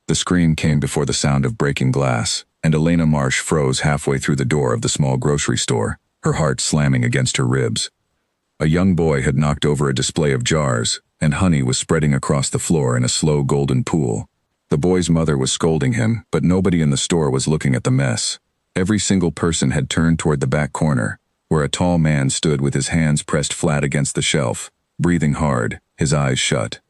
The scream came before the sound of breaking glass, and Elena Marsh froze halfway through the door of the small grocery store, her heart slamming against her ribs. A young boy had knocked over a display of jars, and honey was spreading across the floor in a slow golden pool. The boy's mother was scolding him, but nobody in the store was looking at the mess. Every single person had turned toward the back corner, where a tall man stood with his hands pressed flat against the shelf, breathing hard, his eyes shut.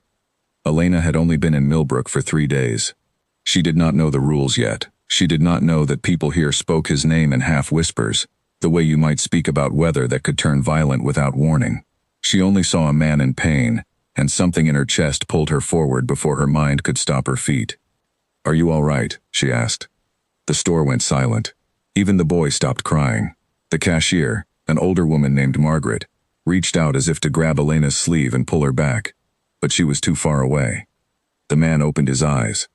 Elena had only been in Millbrook for 3 days. She did not know the rules yet. She did not know that people here spoke his name in half whispers, the way you might speak about weather that could turn violent without warning. She only saw a man in pain, and something in her chest pulled her forward before her mind could stop her feet. "Are you all right?" she asked. The store went silent. Even the boy stopped crying. The cashier, an older woman named Margaret, reached out as if to grab Elena's sleeve and pull her back, but she was too far away. The man opened his eyes.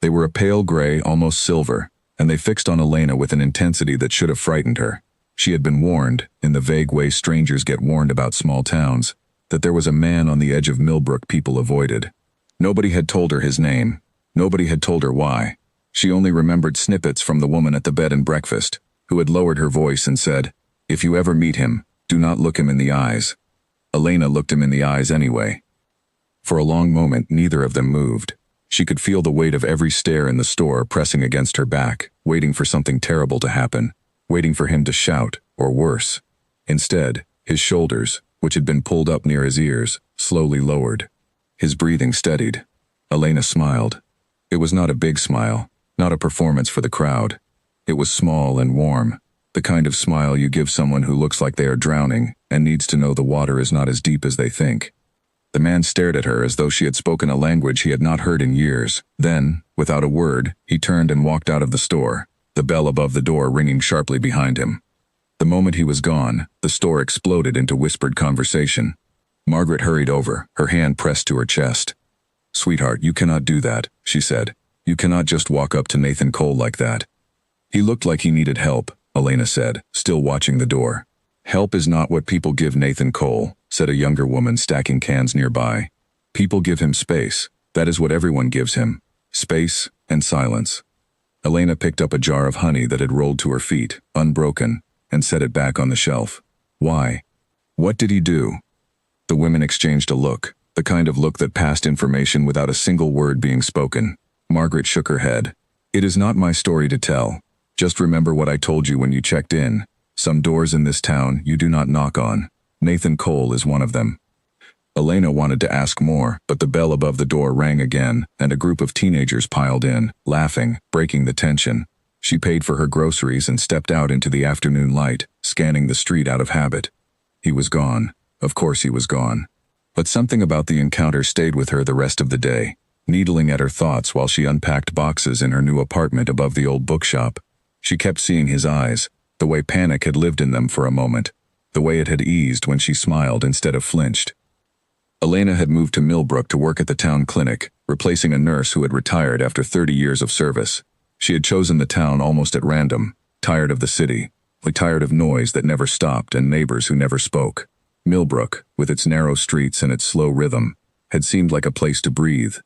They were a pale gray, almost silver, and they fixed on Elena with an intensity that should have frightened her. She had been warned, in the vague way strangers get warned about small towns, that there was a man on the edge of Millbrook people avoided. Nobody had told her his name. Nobody had told her why. She only remembered snippets from the woman at the bed and breakfast, who had lowered her voice and said, "If you ever meet him, do not look him in the eyes." Elena looked him in the eyes anyway. For a long moment, neither of them moved. She could feel the weight of every stare in the store pressing against her back, waiting for something terrible to happen, waiting for him to shout, or worse. Instead, his shoulders, which had been pulled up near his ears, slowly lowered. His breathing steadied. Elena smiled. It was not a big smile, not a performance for the crowd. It was small and warm, the kind of smile you give someone who looks like they are drowning and needs to know the water is not as deep as they think. The man stared at her as though she had spoken a language he had not heard in years. Then, without a word, he turned and walked out of the store, the bell above the door ringing sharply behind him. The moment he was gone, the store exploded into whispered conversation. Margaret hurried over, her hand pressed to her chest. "Sweetheart, you cannot do that," she said. "You cannot just walk up to Nathan Cole like that." "He looked like he needed help," Elena said, still watching the door. "Help is not what people give Nathan Cole," said a younger woman stacking cans nearby. "People give him space. That is what everyone gives him. Space and silence." Elena picked up a jar of honey that had rolled to her feet, unbroken, and set it back on the shelf. Why? What did he do? The women exchanged a look, the kind of look that passed information without a single word being spoken. Margaret shook her head. "It is not my story to tell. Just remember what I told you when you checked in. Some doors in this town you do not knock on. Nathan Cole is one of them." Elena wanted to ask more, but the bell above the door rang again, and a group of teenagers piled in, laughing, breaking the tension. She paid for her groceries and stepped out into the afternoon light, scanning the street out of habit. He was gone. Of course he was gone. But something about the encounter stayed with her the rest of the day, needling at her thoughts while she unpacked boxes in her new apartment above the old bookshop. She kept seeing his eyes, the way panic had lived in them for a moment, the way it had eased when she smiled instead of flinched. Elena had moved to Millbrook to work at the town clinic, replacing a nurse who had retired after 30 years of service. She had chosen the town almost at random, tired of the city, tired of noise that never stopped and neighbors who never spoke. Millbrook, with its narrow streets and its slow rhythm, had seemed like a place to breathe.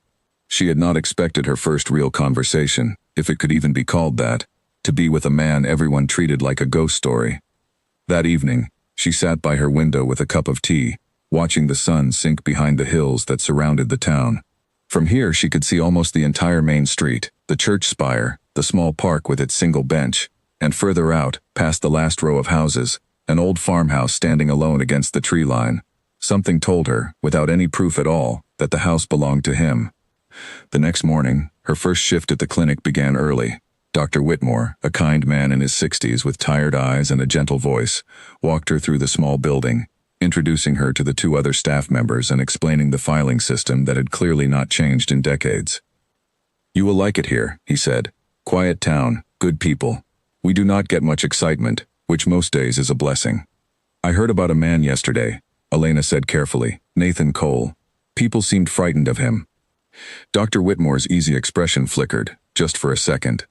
She had not expected her first real conversation, if it could even be called that, to be with a man everyone treated like a ghost story. That evening, she sat by her window with a cup of tea, watching the sun sink behind the hills that surrounded the town. From here she could see almost the entire main street, the church spire, the small park with its single bench, and further out, past the last row of houses, an old farmhouse standing alone against the tree line. Something told her, without any proof at all, that the house belonged to him. The next morning, her first shift at the clinic began early. Dr. Whitmore, a kind man in his 60s with tired eyes and a gentle voice, walked her through the small building, introducing her to the 2 other staff members and explaining the filing system that had clearly not changed in decades. "You will like it here," he said. "Quiet town, good people. We do not get much excitement, which most days is a blessing." "I heard about a man yesterday," Elena said carefully. "Nathan Cole. People seemed frightened of him." Dr. Whitmore's easy expression flickered, just for a second.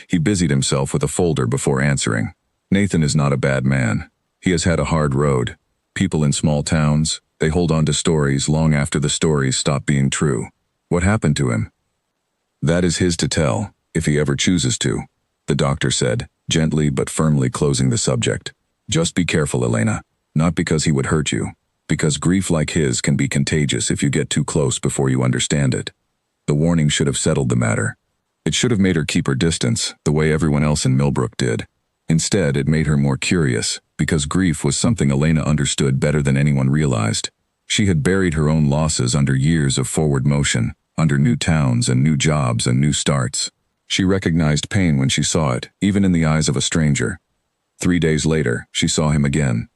He busied himself with a folder before answering. "Nathan is not a bad man. He has had a hard road. People in small towns, they hold on to stories long after the stories stop being true. What happened to him?" That is his to tell, if he ever chooses to, the doctor said, gently but firmly closing the subject. Just be careful, Elena. Not because he would hurt you, because grief like his can be contagious if you get too close before you understand it. The warning should have settled the matter. It should have made her keep her distance, the way everyone else in Millbrook did. Instead, it made her more curious, because grief was something Elena understood better than anyone realized. She had buried her own losses under years of forward motion, under new towns and new jobs and new starts. She recognized pain when she saw it, even in the eyes of a stranger. 3 days later, she saw him again.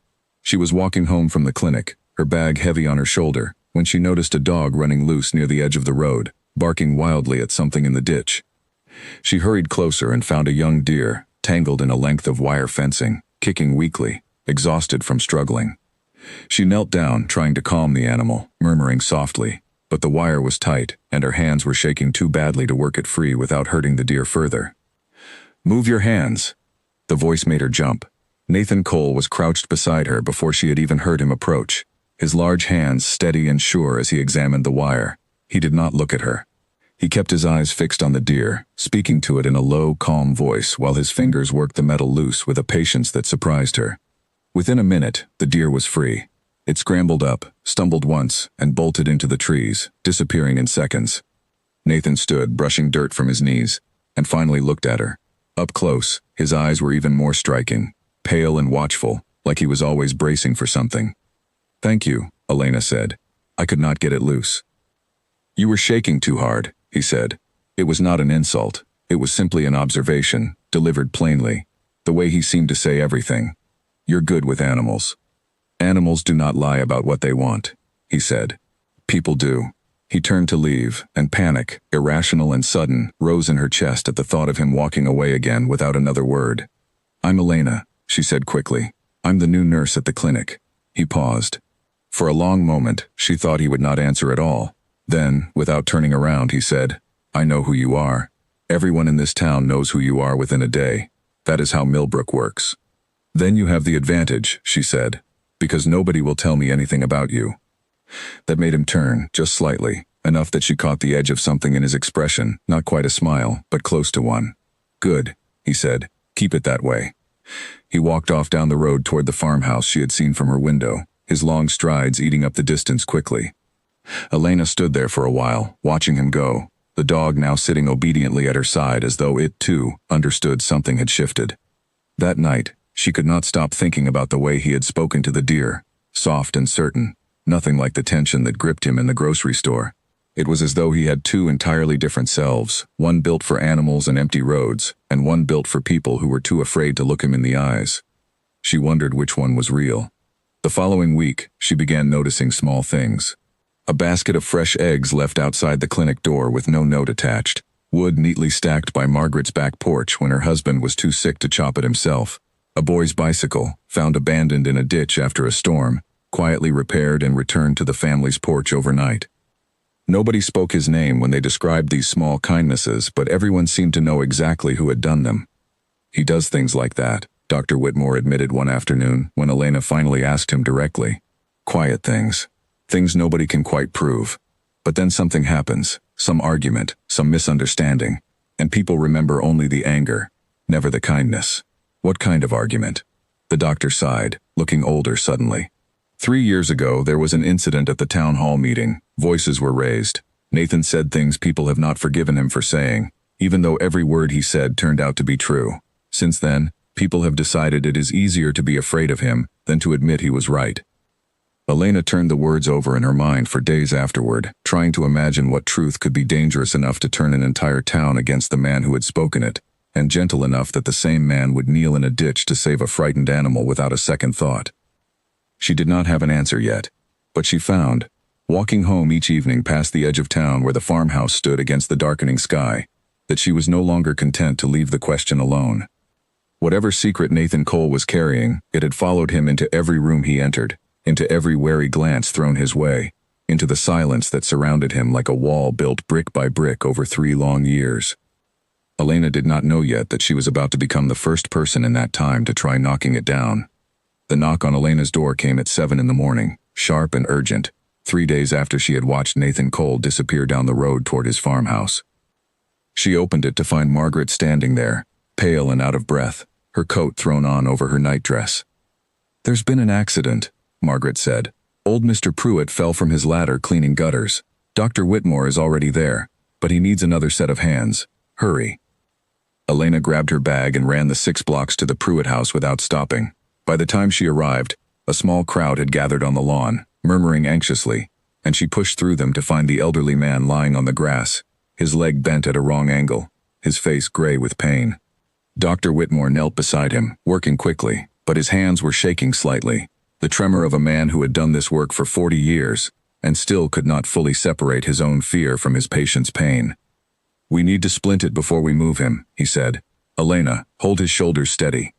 She was walking home from the clinic, her bag heavy on her shoulder, when she noticed a dog running loose near the edge of the road, barking wildly at something in the ditch. She hurried closer and found a young deer, tangled in a length of wire fencing, kicking weakly, exhausted from struggling. She knelt down, trying to calm the animal, murmuring softly, but the wire was tight, and her hands were shaking too badly to work it free without hurting the deer further. "Move your hands." The voice made her jump. Nathan Cole was crouched beside her before she had even heard him approach, his large hands steady and sure as he examined the wire. He did not look at her. He kept his eyes fixed on the deer, speaking to it in a low, calm voice while his fingers worked the metal loose with a patience that surprised her. Within a minute, the deer was free. It scrambled up, stumbled once, and bolted into the trees, disappearing in seconds. Nathan stood, brushing dirt from his knees, and finally looked at her. Up close, his eyes were even more striking, pale and watchful, like he was always bracing for something. "Thank you," Elena said. "I could not get it loose." "You were shaking too hard," he said. It was not an insult. It was simply an observation, delivered plainly, the way he seemed to say everything. "You're good with animals." "Animals do not lie about what they want," he said. "People do." He turned to leave, and panic, irrational and sudden, rose in her chest at the thought of him walking away again without another word. "I'm Elena," she said quickly. "I'm the new nurse at the clinic." He paused. For a long moment, she thought he would not answer at all. Then, without turning around, he said, "I know who you are. Everyone in this town knows who you are within a day. That is how Millbrook works." "Then you have the advantage," she said, "because nobody will tell me anything about you." That made him turn, just slightly, enough that she caught the edge of something in his expression, not quite a smile, but close to one. "Good," he said. "Keep it that way." He walked off down the road toward the farmhouse she had seen from her window, his long strides eating up the distance quickly. Elena stood there for a while, watching him go, the dog now sitting obediently at her side as though it, too, understood something had shifted. That night, she could not stop thinking about the way he had spoken to the deer, soft and certain, nothing like the tension that gripped him in the grocery store. It was as though he had two entirely different selves, one built for animals and empty roads, and one built for people who were too afraid to look him in the eyes. She wondered which one was real. The following week, she began noticing small things. A basket of fresh eggs left outside the clinic door with no note attached, wood neatly stacked by Margaret's back porch when her husband was too sick to chop it himself, a boy's bicycle, found abandoned in a ditch after a storm, quietly repaired and returned to the family's porch overnight. Nobody spoke his name when they described these small kindnesses, but everyone seemed to know exactly who had done them. "He does things like that," Dr. Whitmore admitted one afternoon when Elena finally asked him directly. "Quiet things. Things nobody can quite prove. But then something happens, some argument, some misunderstanding, and people remember only the anger, never the kindness." "What kind of argument?" The doctor sighed, looking older suddenly. 3 years ago, there was an incident at the town hall meeting. Voices were raised. Nathan said things people have not forgiven him for saying, even though every word he said turned out to be true. Since then, people have decided it is easier to be afraid of him than to admit he was right. Elena turned the words over in her mind for days afterward, trying to imagine what truth could be dangerous enough to turn an entire town against the man who had spoken it, and gentle enough that the same man would kneel in a ditch to save a frightened animal without a second thought. She did not have an answer yet, but she found, walking home each evening past the edge of town where the farmhouse stood against the darkening sky, that she was no longer content to leave the question alone. Whatever secret Nathan Cole was carrying, it had followed him into every room he entered, into every wary glance thrown his way, into the silence that surrounded him like a wall built brick by brick over 3 long years. Elena did not know yet that she was about to become the first person in that time to try knocking it down. The knock on Elena's door came at 7 in the morning, sharp and urgent, 3 days after she had watched Nathan Cole disappear down the road toward his farmhouse. She opened it to find Margaret standing there, pale and out of breath, her coat thrown on over her nightdress. "There's been an accident," Margaret said. "Old Mr. Pruitt fell from his ladder cleaning gutters. Dr. Whitmore is already there, but he needs another set of hands. Hurry." Elena grabbed her bag and ran the 6 blocks to the Pruitt house without stopping. By the time she arrived, a small crowd had gathered on the lawn, murmuring anxiously, and she pushed through them to find the elderly man lying on the grass, his leg bent at a wrong angle, his face gray with pain. Dr. Whitmore knelt beside him, working quickly, but his hands were shaking slightly, the tremor of a man who had done this work for 40 years, and still could not fully separate his own fear from his patient's pain. "We need to splint it before we move him," he said. "Elena, hold his shoulders steady."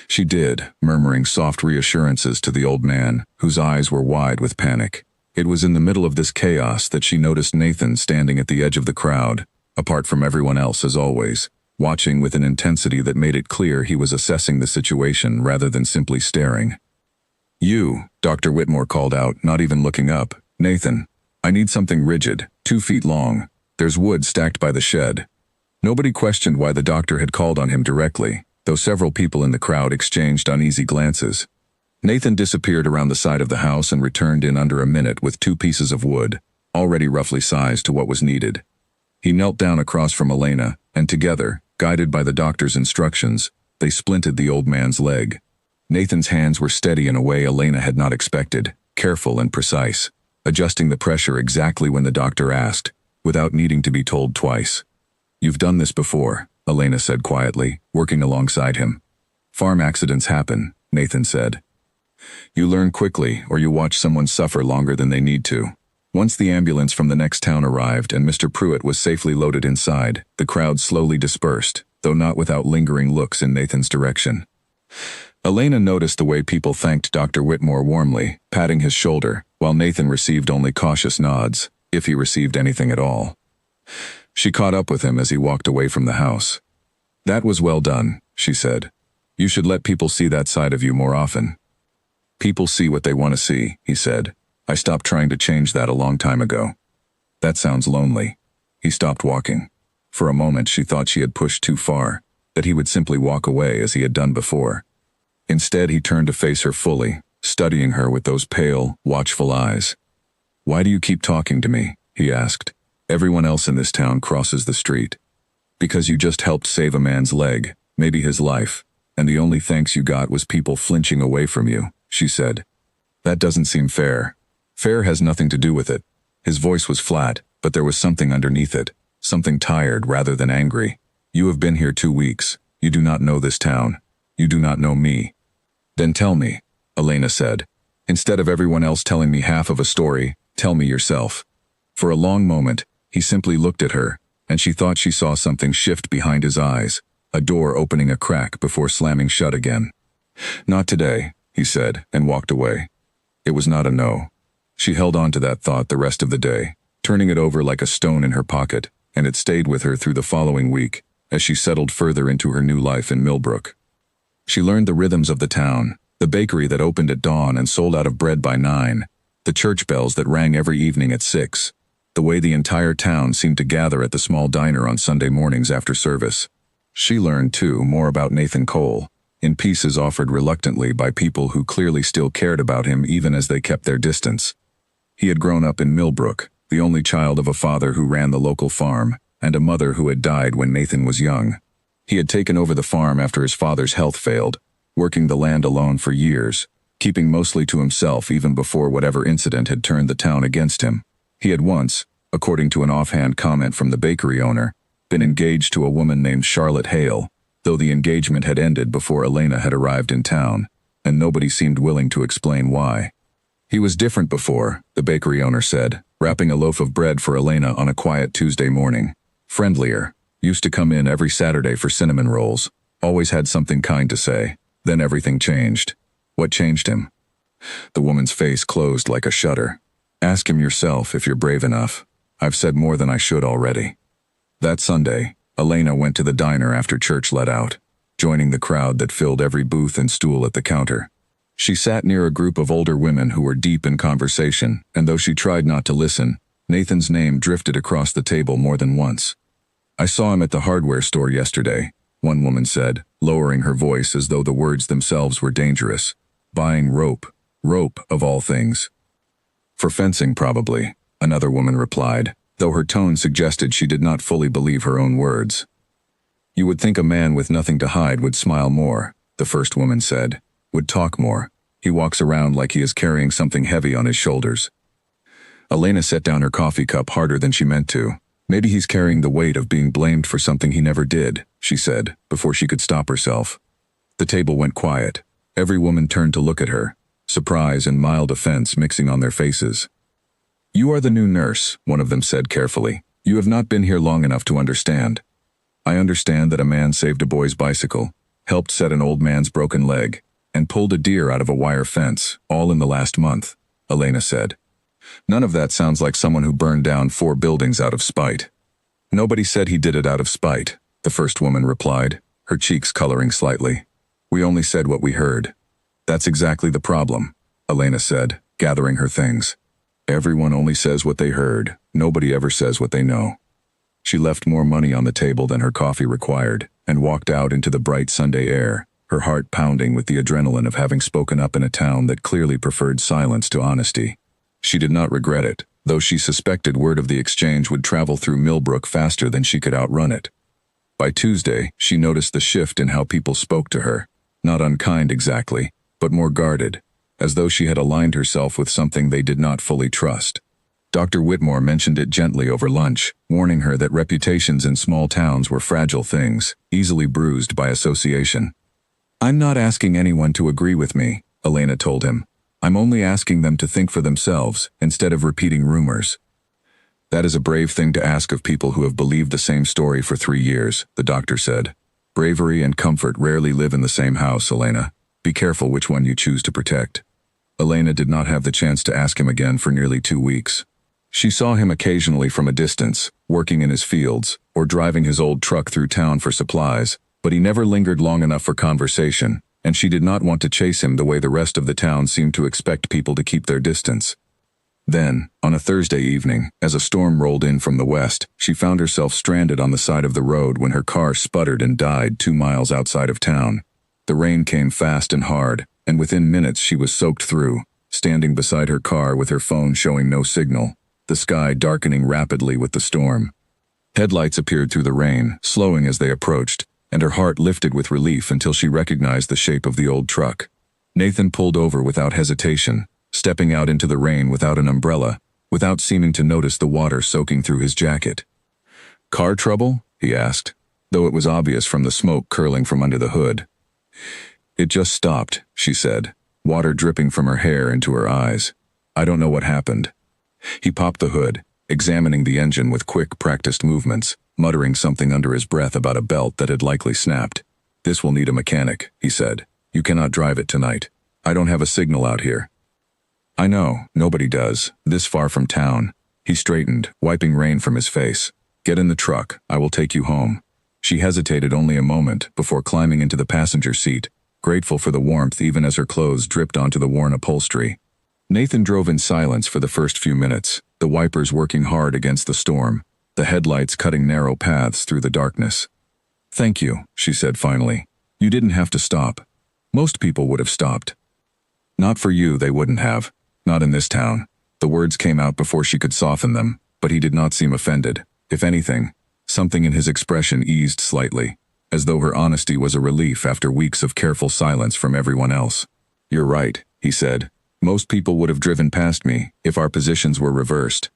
She did, murmuring soft reassurances to the old man, whose eyes were wide with panic. It was in the middle of this chaos that she noticed Nathan standing at the edge of the crowd, apart from everyone else as always, watching with an intensity that made it clear he was assessing the situation rather than simply staring. "You," Dr. Whitmore called out, not even looking up. "Nathan, I need something rigid, 2 feet long. There's wood stacked by the shed." Nobody questioned why the doctor had called on him directly, though several people in the crowd exchanged uneasy glances. Nathan disappeared around the side of the house and returned in under a minute with 2 pieces of wood, already roughly sized to what was needed. He knelt down across from Elena, and together, guided by the doctor's instructions, they splinted the old man's leg. Nathan's hands were steady in a way Elena had not expected, careful and precise, adjusting the pressure exactly when the doctor asked, without needing to be told twice. "You've done this before," Elena said quietly, working alongside him. "Farm accidents happen," Nathan said. "You learn quickly, or you watch someone suffer longer than they need to." Once the ambulance from the next town arrived and Mr. Pruitt was safely loaded inside, the crowd slowly dispersed, though not without lingering looks in Nathan's direction. Elena noticed the way people thanked Dr. Whitmore warmly, patting his shoulder, while Nathan received only cautious nods, if he received anything at all. She caught up with him as he walked away from the house. "That was well done," she said. "You should let people see that side of you more often." "People see what they want to see," he said. "I stopped trying to change that a long time ago." "That sounds lonely." He stopped walking. For a moment she thought she had pushed too far, that he would simply walk away as he had done before. Instead he turned to face her fully, studying her with those pale, watchful eyes. "Why do you keep talking to me?" he asked. "Everyone else in this town crosses the street." "Because you just helped save a man's leg, maybe his life, and the only thanks you got was people flinching away from you," she said. "That doesn't seem fair." "Fair has nothing to do with it." His voice was flat, but there was something underneath it, something tired rather than angry. "You have been here 2 weeks. You do not know this town. You do not know me." "Then tell me," Elena said. "Instead of everyone else telling me half of a story, tell me yourself." For a long moment, he simply looked at her, and she thought she saw something shift behind his eyes, a door opening a crack before slamming shut again. "Not today," he said, and walked away. It was not a no. She held on to that thought the rest of the day, turning it over like a stone in her pocket, and it stayed with her through the following week, as she settled further into her new life in Millbrook. She learned the rhythms of the town, the bakery that opened at dawn and sold out of bread by 9, the church bells that rang every evening at 6, the way the entire town seemed to gather at the small diner on Sunday mornings after service. She learned, too, more about Nathan Cole, in pieces offered reluctantly by people who clearly still cared about him even as they kept their distance. He had grown up in Millbrook, the only child of a father who ran the local farm, and a mother who had died when Nathan was young. He had taken over the farm after his father's health failed, working the land alone for years, keeping mostly to himself even before whatever incident had turned the town against him. He had once, according to an offhand comment from the bakery owner, been engaged to a woman named Charlotte Hale, though the engagement had ended before Elena had arrived in town, and nobody seemed willing to explain why. He was different before, the bakery owner said, wrapping a loaf of bread for Elena on a quiet Tuesday morning. Friendlier, used to come in every Saturday for cinnamon rolls, always had something kind to say. Then everything changed. What changed him? The woman's face closed like a shutter. "Ask him yourself if you're brave enough. I've said more than I should already." That Sunday, Elena went to the diner after church let out, joining the crowd that filled every booth and stool at the counter. She sat near a group of older women who were deep in conversation, and though she tried not to listen, Nathan's name drifted across the table more than once. I saw him at the hardware store yesterday, one woman said, lowering her voice as though the words themselves were dangerous. Buying rope. Rope, of all things. For fencing, probably, another woman replied, though her tone suggested she did not fully believe her own words. You would think a man with nothing to hide would smile more, the first woman said, would talk more. He walks around like he is carrying something heavy on his shoulders. Elena set down her coffee cup harder than she meant to. Maybe he's carrying the weight of being blamed for something he never did, she said, before she could stop herself. The table went quiet. Every woman turned to look at her, surprise and mild offense mixing on their faces. You are the new nurse, one of them said carefully. You have not been here long enough to understand. I understand that a man saved a boy's bicycle, helped set an old man's broken leg, and pulled a deer out of a wire fence, all in the last month, Elena said. None of that sounds like someone who burned down 4 buildings out of spite. Nobody said he did it out of spite, the first woman replied, her cheeks coloring slightly. We only said what we heard. That's exactly the problem, Elena said, gathering her things. Everyone only says what they heard. Nobody ever says what they know. She left more money on the table than her coffee required and walked out into the bright Sunday air, her heart pounding with the adrenaline of having spoken up in a town that clearly preferred silence to honesty. She did not regret it, though she suspected word of the exchange would travel through Millbrook faster than she could outrun it. By Tuesday, she noticed the shift in how people spoke to her, not unkind exactly, but more guarded, as though she had aligned herself with something they did not fully trust. Dr. Whitmore mentioned it gently over lunch, warning her that reputations in small towns were fragile things, easily bruised by association. I'm not asking anyone to agree with me, Elena told him. I'm only asking them to think for themselves, instead of repeating rumors. That is a brave thing to ask of people who have believed the same story for 3 years, the doctor said. Bravery and comfort rarely live in the same house, Elena. Be careful which one you choose to protect. Elena did not have the chance to ask him again for nearly 2 weeks. She saw him occasionally from a distance, working in his fields, or driving his old truck through town for supplies, but he never lingered long enough for conversation, and she did not want to chase him the way the rest of the town seemed to expect people to keep their distance. Then, on a Thursday evening, as a storm rolled in from the west, she found herself stranded on the side of the road when her car sputtered and died 2 miles outside of town. The rain came fast and hard, and within minutes she was soaked through, standing beside her car with her phone showing no signal, the sky darkening rapidly with the storm. Headlights appeared through the rain, slowing as they approached, and her heart lifted with relief until she recognized the shape of the old truck. Nathan pulled over without hesitation, stepping out into the rain without an umbrella, without seeming to notice the water soaking through his jacket. Car trouble? He asked, though it was obvious from the smoke curling from under the hood. It just stopped, she said, water dripping from her hair into her eyes. I don't know what happened. He popped the hood, examining the engine with quick, practiced movements, muttering something under his breath about a belt that had likely snapped. This will need a mechanic, he said. You cannot drive it tonight. I don't have a signal out here. I know, nobody does, this far from town. He straightened, wiping rain from his face. Get in the truck, I will take you home. She hesitated only a moment before climbing into the passenger seat, grateful for the warmth even as her clothes dripped onto the worn upholstery. Nathan drove in silence for the first few minutes, the wipers working hard against the storm, the headlights cutting narrow paths through the darkness. Thank you, she said finally. You didn't have to stop. Most people would have stopped. Not for you, they wouldn't have. Not in this town. The words came out before she could soften them, but he did not seem offended. If anything, something in his expression eased slightly, as though her honesty was a relief after weeks of careful silence from everyone else. You're right, he said. Most people would have driven past me if our positions were reversed.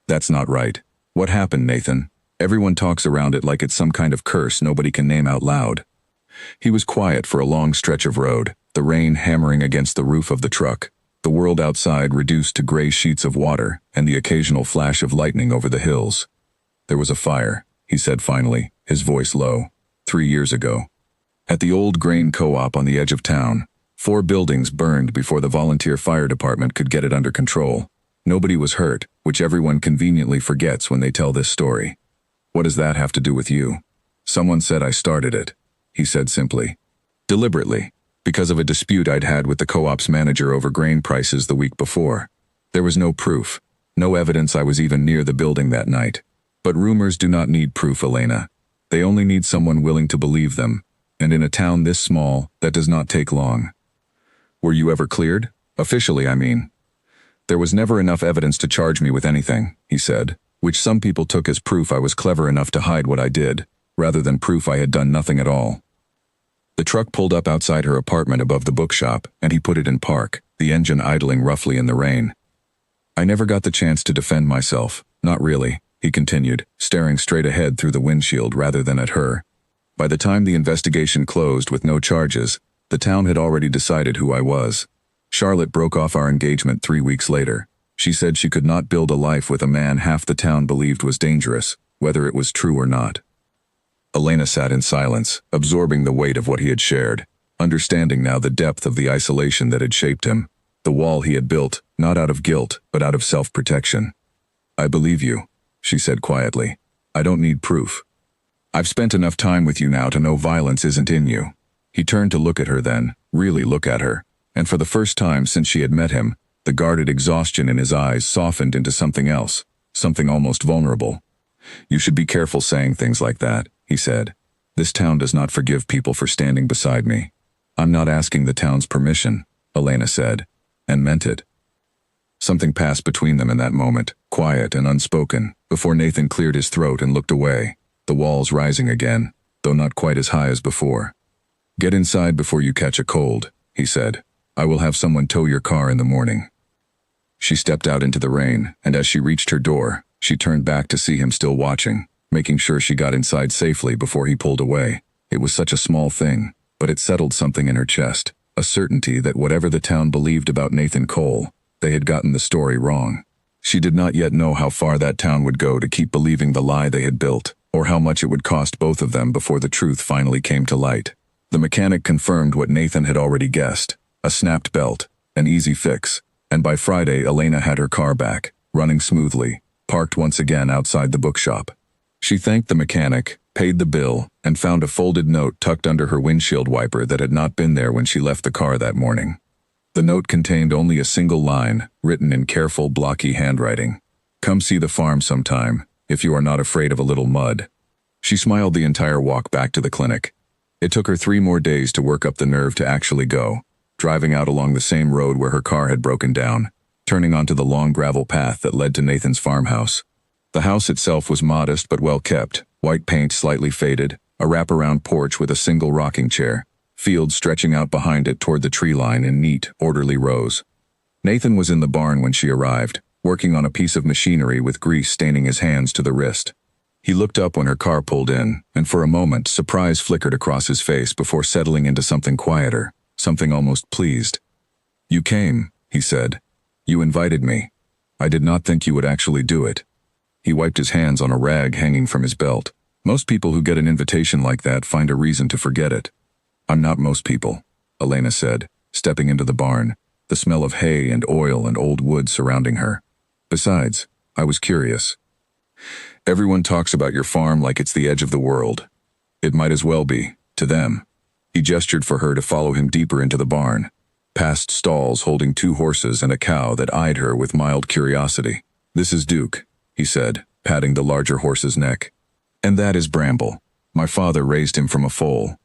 That's not right. What happened, Nathan? Everyone talks around it like it's some kind of curse nobody can name out loud. He was quiet for a long stretch of road, the rain hammering against the roof of the truck, the world outside reduced to gray sheets of water and the occasional flash of lightning over the hills. There was a fire, he said finally, his voice low. 3 years ago. At the old grain co-op on the edge of town, 4 buildings burned before the volunteer fire department could get it under control. Nobody was hurt, which everyone conveniently forgets when they tell this story. What does that have to do with you? Someone said I started it, he said simply. Deliberately, because of a dispute I'd had with the co-op's manager over grain prices the week before. There was no proof, no evidence I was even near the building that night. But rumors do not need proof, Elena. They only need someone willing to believe them, and in a town this small, that does not take long. Were you ever cleared? Officially, I mean. There was never enough evidence to charge me with anything, he said, which some people took as proof I was clever enough to hide what I did, rather than proof I had done nothing at all. The truck pulled up outside her apartment above the bookshop, and he put it in park, the engine idling roughly in the rain. I never got the chance to defend myself, not really, he continued, staring straight ahead through the windshield rather than at her. By the time the investigation closed with no charges, the town had already decided who I was. Charlotte broke off our engagement 3 weeks later. She said she could not build a life with a man half the town believed was dangerous, whether it was true or not. Elena sat in silence, absorbing the weight of what he had shared, understanding now the depth of the isolation that had shaped him, the wall he had built, not out of guilt, but out of self-protection. I believe you, she said quietly. I don't need proof. I've spent enough time with you now to know violence isn't in you. He turned to look at her then, really look at her, and for the first time since she had met him, the guarded exhaustion in his eyes softened into something else, something almost vulnerable. You should be careful saying things like that, he said. This town does not forgive people for standing beside me. I'm not asking the town's permission, Elena said, and meant it. Something passed between them in that moment, quiet and unspoken, before Nathan cleared his throat and looked away, the walls rising again, though not quite as high as before. Get inside before you catch a cold, he said. I will have someone tow your car in the morning. She stepped out into the rain, and as she reached her door, she turned back to see him still watching, making sure she got inside safely before he pulled away. It was such a small thing, but it settled something in her chest, a certainty that whatever the town believed about Nathan Cole, they had gotten the story wrong. She did not yet know how far that town would go to keep believing the lie they had built, or how much it would cost both of them before the truth finally came to light. The mechanic confirmed what Nathan had already guessed, a snapped belt, an easy fix, and by Friday Elena had her car back, running smoothly, parked once again outside the bookshop. She thanked the mechanic, paid the bill, and found a folded note tucked under her windshield wiper that had not been there when she left the car that morning. The note contained only a single line, written in careful, blocky handwriting. Come see the farm sometime, if you are not afraid of a little mud. She smiled the entire walk back to the clinic. It took her 3 more days to work up the nerve to actually go, driving out along the same road where her car had broken down, turning onto the long gravel path that led to Nathan's farmhouse. The house itself was modest but well kept, white paint slightly faded, a wraparound porch with a single rocking chair, fields stretching out behind it toward the tree line in neat, orderly rows. Nathan was in the barn when she arrived, working on a piece of machinery with grease staining his hands to the wrist. He looked up when her car pulled in, and for a moment surprise flickered across his face before settling into something quieter, something almost pleased. You came, he said. You invited me. I did not think you would actually do it. He wiped his hands on a rag hanging from his belt. Most people who get an invitation like that find a reason to forget it. I'm not most people, Elena said, stepping into the barn, the smell of hay and oil and old wood surrounding her. Besides, I was curious. Everyone talks about your farm like it's the edge of the world. It might as well be, to them. He gestured for her to follow him deeper into the barn, past stalls holding 2 horses and a cow that eyed her with mild curiosity. This is Duke, he said, patting the larger horse's neck. And that is Bramble. My father raised him from a foal.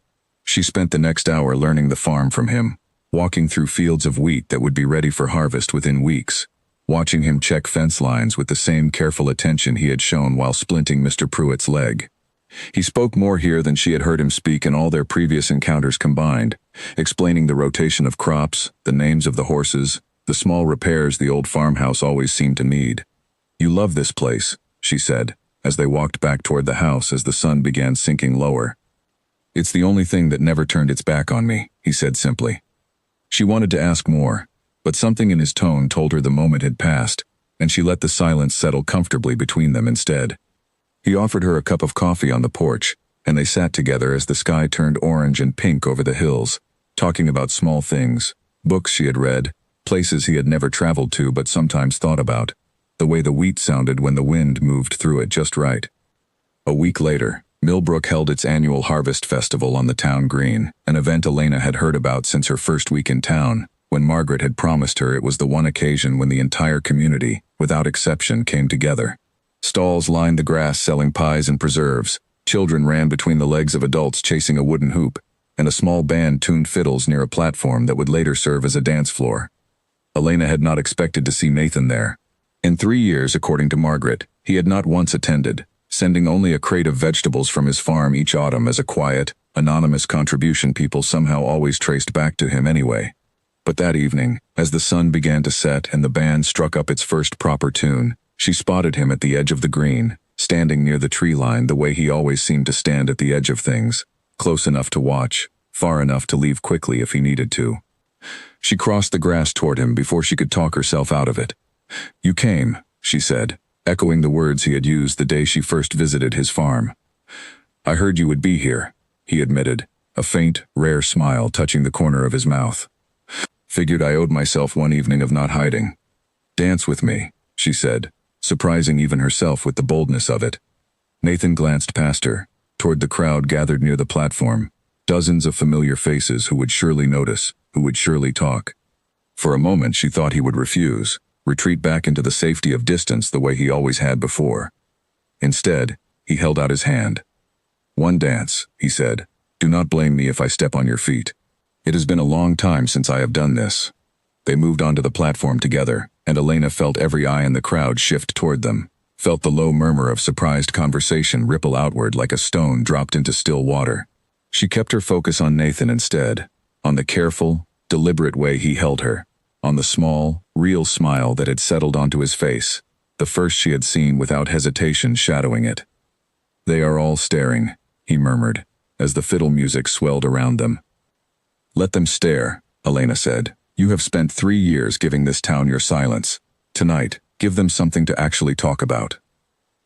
She spent the next hour learning the farm from him, walking through fields of wheat that would be ready for harvest within weeks, watching him check fence lines with the same careful attention he had shown while splinting Mr. Pruitt's leg. He spoke more here than she had heard him speak in all their previous encounters combined, explaining the rotation of crops, the names of the horses, the small repairs the old farmhouse always seemed to need. You love this place, she said, as they walked back toward the house as the sun began sinking lower. It's the only thing that never turned its back on me, he said simply. She wanted to ask more, but something in his tone told her the moment had passed, and she let the silence settle comfortably between them instead. He offered her a cup of coffee on the porch, and they sat together as the sky turned orange and pink over the hills, talking about small things, books she had read, places he had never traveled to but sometimes thought about, the way the wheat sounded when the wind moved through it just right. A week later, Millbrook held its annual Harvest Festival on the town green, an event Elena had heard about since her first week in town, when Margaret had promised her it was the one occasion when the entire community, without exception, came together. Stalls lined the grass selling pies and preserves, Children ran between the legs of adults chasing a wooden hoop, and a small band tuned fiddles near a platform that would later serve as a dance floor. Elena had not expected to see Nathan there. In 3 years, according to Margaret, he had not once attended, sending only a crate of vegetables from his farm each autumn as a quiet, anonymous contribution people somehow always traced back to him anyway. But that evening, as the sun began to set and the band struck up its first proper tune, she spotted him at the edge of the green, standing near the tree line the way he always seemed to stand at the edge of things, close enough to watch, far enough to leave quickly if he needed to. She crossed the grass toward him before she could talk herself out of it. "You came," she said, echoing the words he had used the day she first visited his farm. "I heard you would be here," he admitted, a faint, rare smile touching the corner of his mouth. "Figured I owed myself one evening of not hiding." "Dance with me," she said, surprising even herself with the boldness of it. Nathan glanced past her, toward the crowd gathered near the platform, dozens of familiar faces who would surely notice, who would surely talk. For a moment she thought he would refuse, retreat back into the safety of distance the way he always had before. Instead, he held out his hand. "One dance," he said. "Do not blame me if I step on your feet. It has been a long time since I have done this." They moved onto the platform together, and Elena felt every eye in the crowd shift toward them, felt the low murmur of surprised conversation ripple outward like a stone dropped into still water. She kept her focus on Nathan instead, on the careful, deliberate way he held her, on the small, real smile that had settled onto his face, the first she had seen without hesitation shadowing it. "They are all staring," he murmured, as the fiddle music swelled around them. "Let them stare," Elena said. "You have spent 3 years giving this town your silence. Tonight, give them something to actually talk about."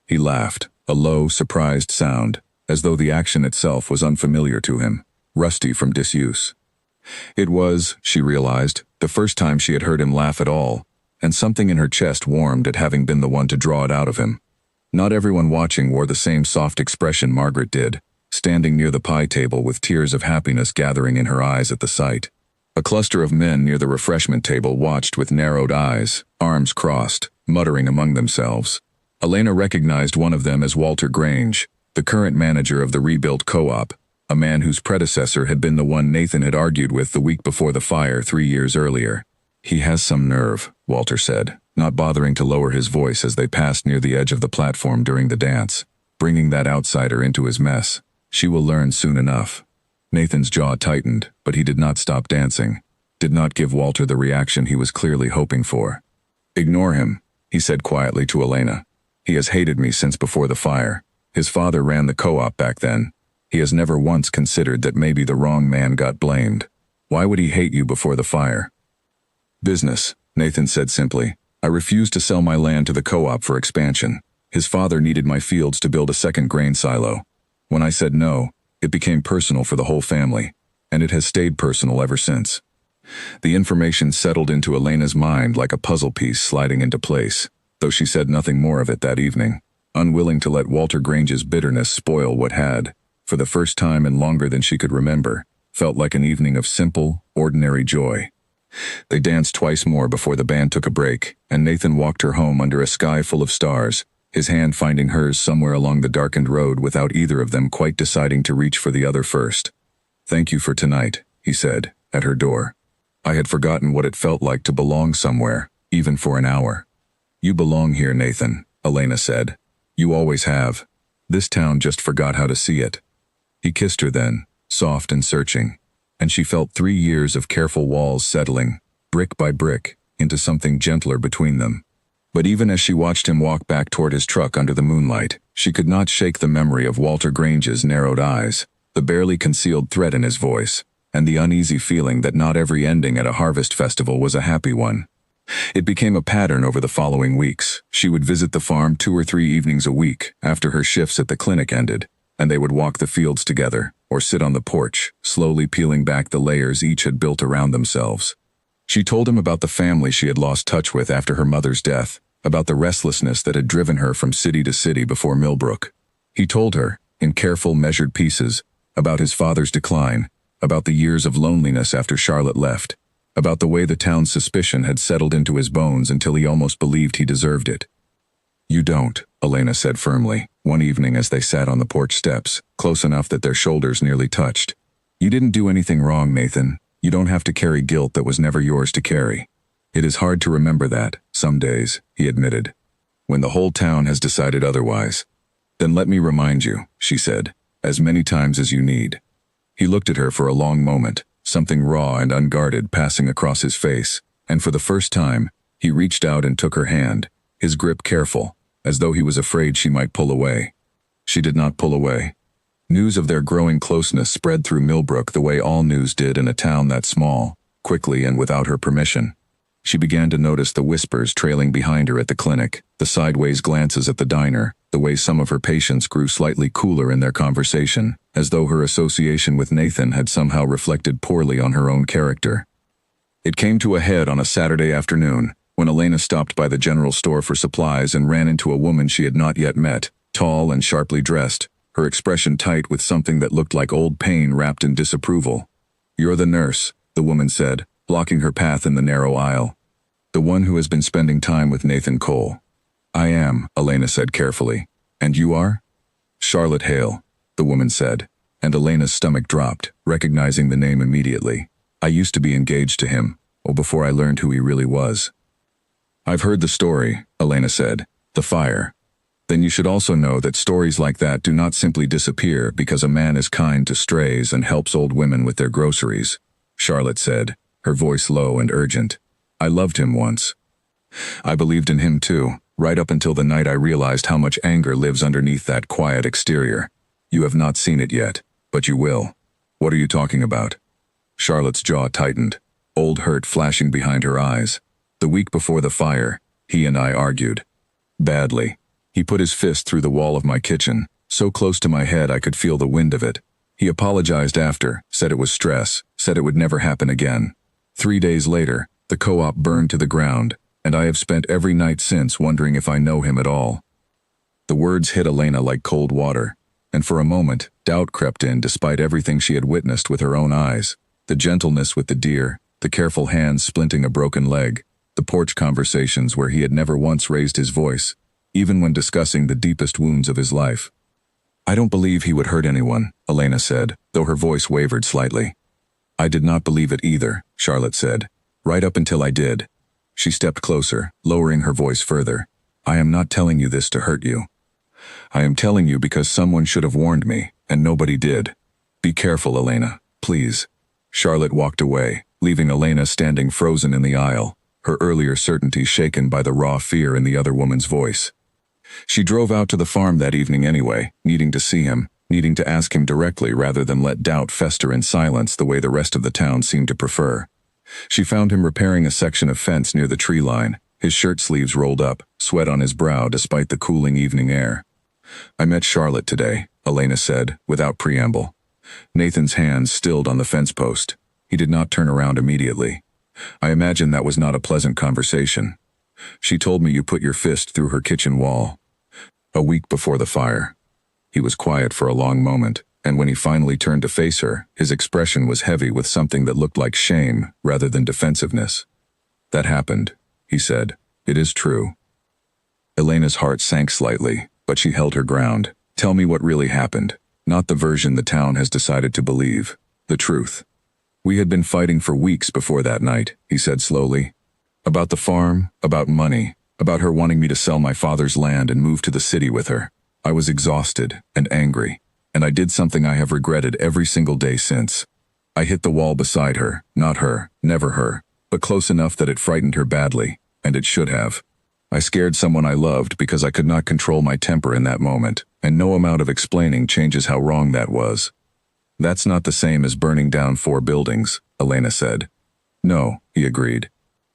He laughed, a low, surprised sound, as though the action itself was unfamiliar to him, rusty from disuse. It was, she realized, the first time she had heard him laugh at all, and something in her chest warmed at having been the one to draw it out of him. Not everyone watching wore the same soft expression Margaret did, standing near the pie table with tears of happiness gathering in her eyes at the sight. A cluster of men near the refreshment table watched with narrowed eyes, arms crossed, muttering among themselves. Elena recognized one of them as Walter Grange, the current manager of the rebuilt co-op, a man whose predecessor had been the one Nathan had argued with the week before the fire 3 years earlier. "He has some nerve," Walter said, not bothering to lower his voice as they passed near the edge of the platform during the dance, bringing that outsider into his mess. "She will learn soon enough." Nathan's jaw tightened, but he did not stop dancing, did not give Walter the reaction he was clearly hoping for. "Ignore him," he said quietly to Elena. "He has hated me since before the fire. His father ran the co-op back then. He has never once considered that maybe the wrong man got blamed. Why would he hate you before the fire?" "Business," Nathan said simply. "I refused to sell my land to the co-op for expansion. His father needed my fields to build a second grain silo. When I said no, it became personal for the whole family, and it has stayed personal ever since." The information settled into Elena's mind like a puzzle piece sliding into place, though she said nothing more of it that evening, unwilling to let Walter Grange's bitterness spoil what had, for the first time in longer than she could remember, felt like an evening of simple, ordinary joy. They danced twice more before the band took a break, and Nathan walked her home under a sky full of stars, his hand finding hers somewhere along the darkened road without either of them quite deciding to reach for the other first. "Thank you for tonight," he said, at her door. "I had forgotten what it felt like to belong somewhere, even for an hour." "You belong here, Nathan," Elena said. "You always have. This town just forgot how to see it." He kissed her then, soft and searching, and she felt 3 years of careful walls settling, brick by brick, into something gentler between them. But even as she watched him walk back toward his truck under the moonlight, she could not shake the memory of Walter Grange's narrowed eyes, the barely concealed threat in his voice, and the uneasy feeling that not every ending at a harvest festival was a happy one. It became a pattern over the following weeks. She would visit the farm 2 or 3 evenings a week after her shifts at the clinic ended, and they would walk the fields together, or sit on the porch, slowly peeling back the layers each had built around themselves. She told him about the family she had lost touch with after her mother's death, about the restlessness that had driven her from city to city before Millbrook. He told her, in careful, measured pieces, about his father's decline, about the years of loneliness after Charlotte left, about the way the town's suspicion had settled into his bones until he almost believed he deserved it. You don't, Elena said firmly, one evening as they sat on the porch steps, close enough that their shoulders nearly touched. You didn't do anything wrong, Nathan. You don't have to carry guilt that was never yours to carry. It is hard to remember that, some days, he admitted, when the whole town has decided otherwise. Then let me remind you, she said, as many times as you need. He looked at her for a long moment, something raw and unguarded passing across his face, and for the first time, he reached out and took her hand, his grip careful, as though he was afraid she might pull away. She did not pull away. News of their growing closeness spread through Millbrook the way all news did in a town that small, quickly and without her permission. She began to notice the whispers trailing behind her at the clinic, the sideways glances at the diner, the way some of her patients grew slightly cooler in their conversation, as though her association with Nathan had somehow reflected poorly on her own character. It came to a head on a Saturday afternoon, when Elena stopped by the general store for supplies and ran into a woman she had not yet met, tall and sharply dressed, her expression tight with something that looked like old pain wrapped in disapproval. "You're the nurse," the woman said, blocking her path in the narrow aisle. "The one who has been spending time with Nathan Cole." "I am," Elena said carefully. "And you are?" "Charlotte Hale," the woman said, and Elena's stomach dropped, recognizing the name immediately. "I used to be engaged to him, before I learned who he really was." "I've heard the story," Elena said. "The fire. Then you should also know that stories like that do not simply disappear because a man is kind to strays and helps old women with their groceries," Charlotte said, her voice low and urgent. "I loved him once. I believed in him too, right up until the night I realized how much anger lives underneath that quiet exterior. You have not seen it yet, but you will." "What are you talking about?" Charlotte's jaw tightened, old hurt flashing behind her eyes. "The week before the fire, he and I argued. Badly. He put his fist through the wall of my kitchen, so close to my head I could feel the wind of it. He apologized after, said it was stress, said it would never happen again. 3 days later, the co-op burned to the ground, and I have spent every night since wondering if I know him at all." The words hit Elena like cold water, and for a moment, doubt crept in despite everything she had witnessed with her own eyes. The gentleness with the deer, the careful hands splinting a broken leg, the porch conversations where he had never once raised his voice, even when discussing the deepest wounds of his life. "I don't believe he would hurt anyone," Elena said, though her voice wavered slightly. "I did not believe it either," Charlotte said, "right up until I did." She stepped closer, lowering her voice further. "I am not telling you this to hurt you. I am telling you because someone should have warned me, and nobody did. Be careful, Elena, please." Charlotte walked away, leaving Elena standing frozen in the aisle, her earlier certainty shaken by the raw fear in the other woman's voice. She drove out to the farm that evening anyway, needing to see him, needing to ask him directly rather than let doubt fester in silence the way the rest of the town seemed to prefer. She found him repairing a section of fence near the tree line, his shirt sleeves rolled up, sweat on his brow despite the cooling evening air. "I met Charlotte today," Elena said, without preamble. Nathan's hands stilled on the fence post. He did not turn around immediately. "I imagine that was not a pleasant conversation. She told me you put your fist through her kitchen wall. A week before the fire." He was quiet for a long moment, and when he finally turned to face her, his expression was heavy with something that looked like shame rather than defensiveness. "That happened," he said. "It is true." Elena's heart sank slightly, but she held her ground. "Tell me what really happened, not the version the town has decided to believe. The truth." "We had been fighting for weeks before that night," he said slowly. "About the farm, about money, about her wanting me to sell my father's land and move to the city with her. I was exhausted and angry, and I did something I have regretted every single day since. I hit the wall beside her, not her, never her, but close enough that it frightened her badly, and it should have. I scared someone I loved because I could not control my temper in that moment, and no amount of explaining changes how wrong that was." "That's not the same as burning down 4 buildings," Elena said. "No," he agreed.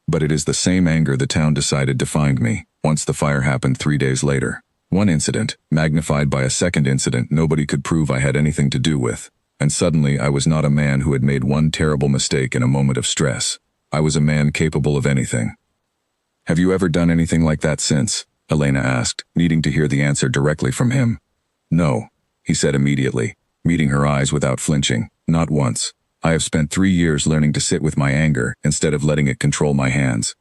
"But it is the same anger the town decided to find me, once the fire happened 3 days later. One incident, magnified by a second incident nobody could prove I had anything to do with. And suddenly I was not a man who had made one terrible mistake in a moment of stress. I was a man capable of anything." "Have you ever done anything like that since?" Elena asked, needing to hear the answer directly from him. "No," he said immediately, meeting her eyes without flinching. "Not once. I have spent 3 years learning to sit with my anger instead of letting it control my hands."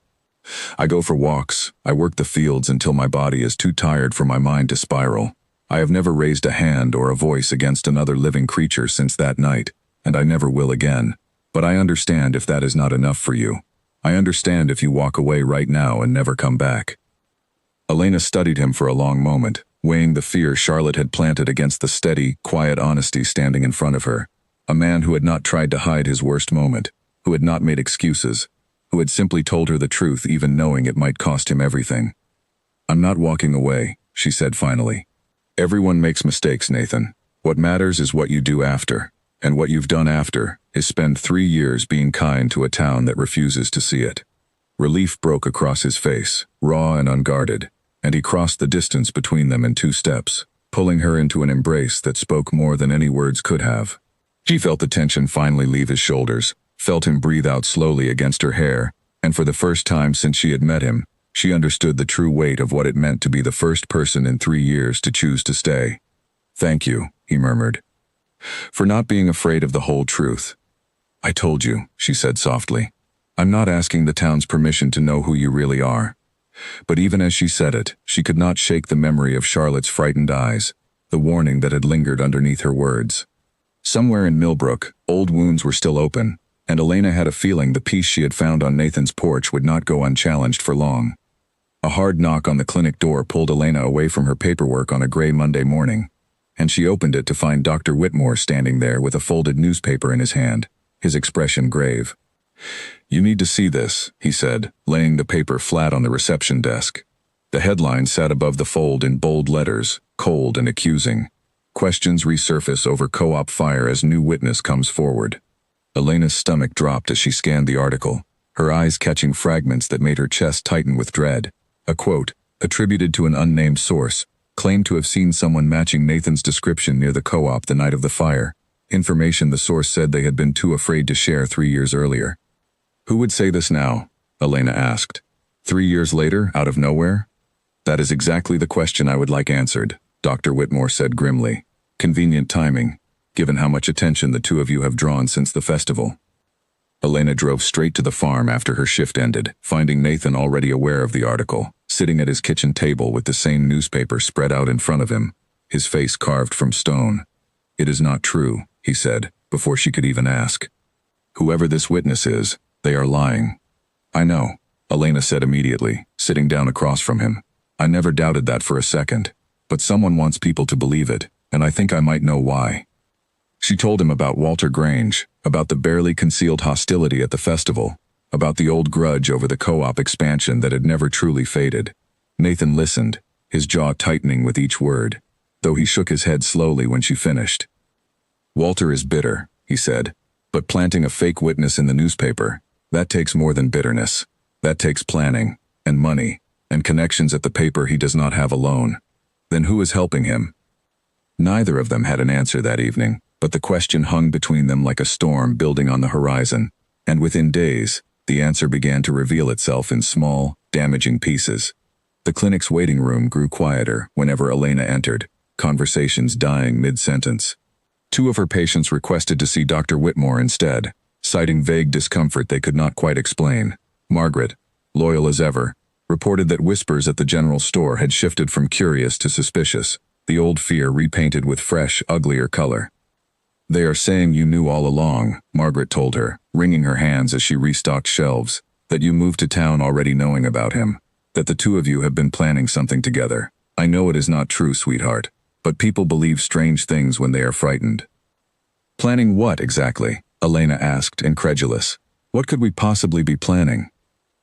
I go for walks, I work the fields until my body is too tired for my mind to spiral. I have never raised a hand or a voice against another living creature since that night, and I never will again. But I understand if that is not enough for you. I understand if you walk away right now and never come back." Elena studied him for a long moment, weighing the fear Charlotte had planted against the steady, quiet honesty standing in front of her. A man who had not tried to hide his worst moment, who had not made excuses, who had simply told her the truth even knowing it might cost him everything. "I'm not walking away," she said finally. "Everyone makes mistakes, Nathan. What matters is what you do after, and what you've done after is spend 3 years being kind to a town that refuses to see it." Relief broke across his face, raw and unguarded, and he crossed the distance between them in 2 steps, pulling her into an embrace that spoke more than any words could have. She felt the tension finally leave his shoulders, felt him breathe out slowly against her hair, and for the first time since she had met him, she understood the true weight of what it meant to be the first person in 3 years to choose to stay. "Thank you," he murmured, "for not being afraid of the whole truth." "I told you," she said softly. "I'm not asking the town's permission to know who you really are." But even as she said it, she could not shake the memory of Charlotte's frightened eyes, the warning that had lingered underneath her words. Somewhere in Millbrook, old wounds were still open, and Elena had a feeling the peace she had found on Nathan's porch would not go unchallenged for long. A hard knock on the clinic door pulled Elena away from her paperwork on a gray Monday morning, and she opened it to find Dr. Whitmore standing there with a folded newspaper in his hand, his expression grave. "You need to see this," he said, laying the paper flat on the reception desk. The headline sat above the fold in bold letters, cold and accusing. "Questions resurface over co-op fire as new witness comes forward." Elena's stomach dropped as she scanned the article, her eyes catching fragments that made her chest tighten with dread. A quote, attributed to an unnamed source, claimed to have seen someone matching Nathan's description near the co-op the night of the fire, information the source said they had been too afraid to share 3 years earlier. "Who would say this now?" Elena asked. 3 years later, out of nowhere? "That is exactly the question I would like answered," Dr. Whitmore said grimly. "Convenient timing, given how much attention the two of you have drawn since the festival." Elena drove straight to the farm after her shift ended, finding Nathan already aware of the article, sitting at his kitchen table with the same newspaper spread out in front of him, his face carved from stone. "It is not true," he said, before she could even ask. "Whoever this witness is, they are lying." "I know," Elena said immediately, sitting down across from him. "I never doubted that for a second. But someone wants people to believe it, and I think I might know why." She told him about Walter Grange, about the barely concealed hostility at the festival, about the old grudge over the co-op expansion that had never truly faded. Nathan listened, his jaw tightening with each word, though he shook his head slowly when she finished. "Walter is bitter," he said, "but planting a fake witness in the newspaper, that takes more than bitterness. That takes planning, and money, and connections at the paper he does not have alone. Then who is helping him?" Neither of them had an answer that evening, but the question hung between them like a storm building on the horizon, and within days, the answer began to reveal itself in small, damaging pieces. The clinic's waiting room grew quieter whenever Elena entered, conversations dying mid-sentence. 2 of her patients requested to see Dr. Whitmore instead, citing vague discomfort they could not quite explain. Margaret, loyal as ever, reported that whispers at the general store had shifted from curious to suspicious, the old fear repainted with fresh, uglier color. "They are saying you knew all along," Margaret told her, wringing her hands as she restocked shelves, "that you moved to town already knowing about him, that the 2 of you have been planning something together. I know it is not true, sweetheart, but people believe strange things when they are frightened." "Planning what, exactly?" Elena asked, incredulous. "What could we possibly be planning?"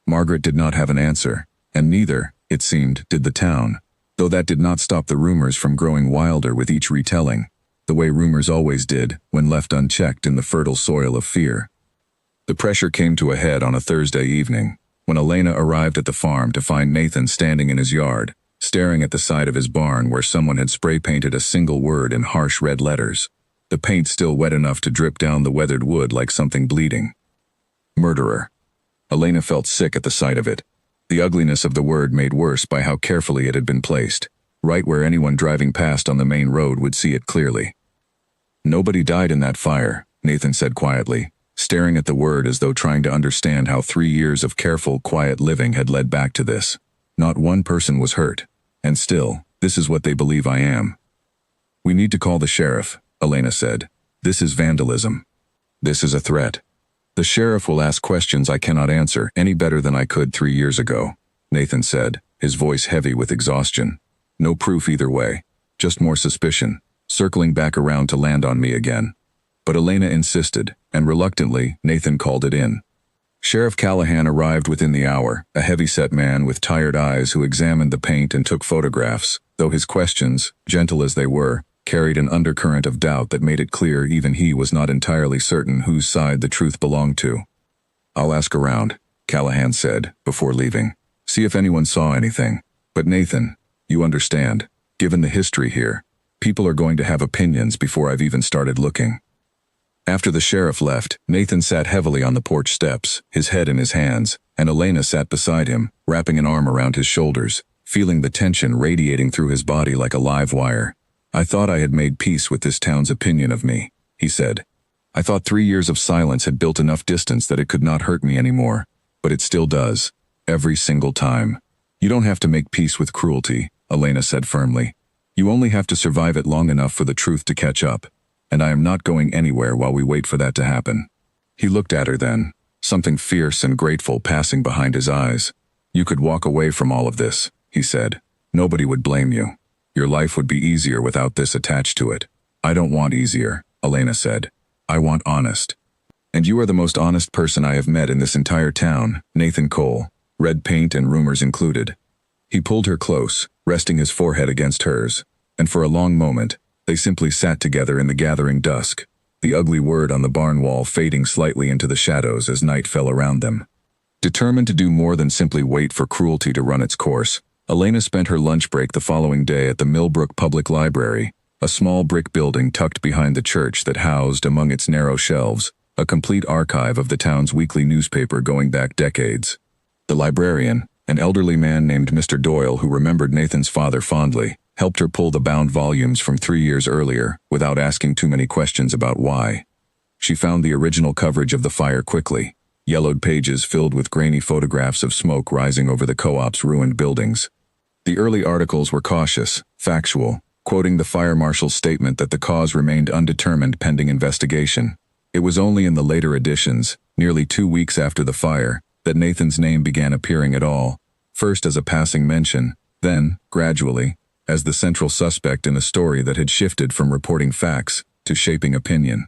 Margaret did not have an answer, and neither, it seemed, did the town, though that did not stop the rumors from growing wilder with each retelling, the way rumors always did when left unchecked in the fertile soil of fear. The pressure came to a head on a Thursday evening, when Elena arrived at the farm to find Nathan standing in his yard, staring at the side of his barn where someone had spray-painted a single word in harsh red letters, the paint still wet enough to drip down the weathered wood like something bleeding. "Murderer." Elena felt sick at the sight of it, the ugliness of the word made worse by how carefully it had been placed, right where anyone driving past on the main road would see it clearly. "Nobody died in that fire," Nathan said quietly, staring at the word as though trying to understand how 3 years of careful, quiet living had led back to this. Not one person was hurt. And still, this is what they believe I am. We need to call the sheriff, Elena said. This is vandalism. This is a threat. The sheriff will ask questions I cannot answer any better than I could 3 years ago, Nathan said, his voice heavy with exhaustion. No proof either way, just more suspicion, circling back around to land on me again. But Elena insisted, and reluctantly, Nathan called it in. Sheriff Callahan arrived within the hour, a heavy-set man with tired eyes who examined the paint and took photographs, though his questions, gentle as they were, carried an undercurrent of doubt that made it clear even he was not entirely certain whose side the truth belonged to. I'll ask around, Callahan said, before leaving. See if anyone saw anything. But Nathan, you understand, given the history here, people are going to have opinions before I've even started looking. After the sheriff left, Nathan sat heavily on the porch steps, his head in his hands, and Elena sat beside him, wrapping an arm around his shoulders, feeling the tension radiating through his body like a live wire. I thought I had made peace with this town's opinion of me, he said. I thought 3 years of silence had built enough distance that it could not hurt me anymore, but it still does, every single time. You don't have to make peace with cruelty, Elena said firmly. You only have to survive it long enough for the truth to catch up, and I am not going anywhere while we wait for that to happen. He looked at her then, something fierce and grateful passing behind his eyes. You could walk away from all of this, he said. Nobody would blame you. Your life would be easier without this attached to it. I don't want easier, Elena said. I want honest. And you are the most honest person I have met in this entire town, Nathan Cole, red paint and rumors included. He pulled her close, resting his forehead against hers, and for a long moment, they simply sat together in the gathering dusk, the ugly word on the barn wall fading slightly into the shadows as night fell around them. Determined to do more than simply wait for cruelty to run its course, Elena spent her lunch break the following day at the Millbrook Public Library, a small brick building tucked behind the church that housed, among its narrow shelves, a complete archive of the town's weekly newspaper going back decades. The librarian, an elderly man named Mr. Doyle who remembered Nathan's father fondly, helped her pull the bound volumes from 3 years earlier without asking too many questions about why. She found the original coverage of the fire quickly, yellowed pages filled with grainy photographs of smoke rising over the co-op's ruined buildings. The early articles were cautious, factual, quoting the fire marshal's statement that the cause remained undetermined pending investigation. It was only in the later editions, nearly 2 weeks after the fire, that Nathan's name began appearing at all, first as a passing mention, then, gradually, as the central suspect in a story that had shifted from reporting facts to shaping opinion.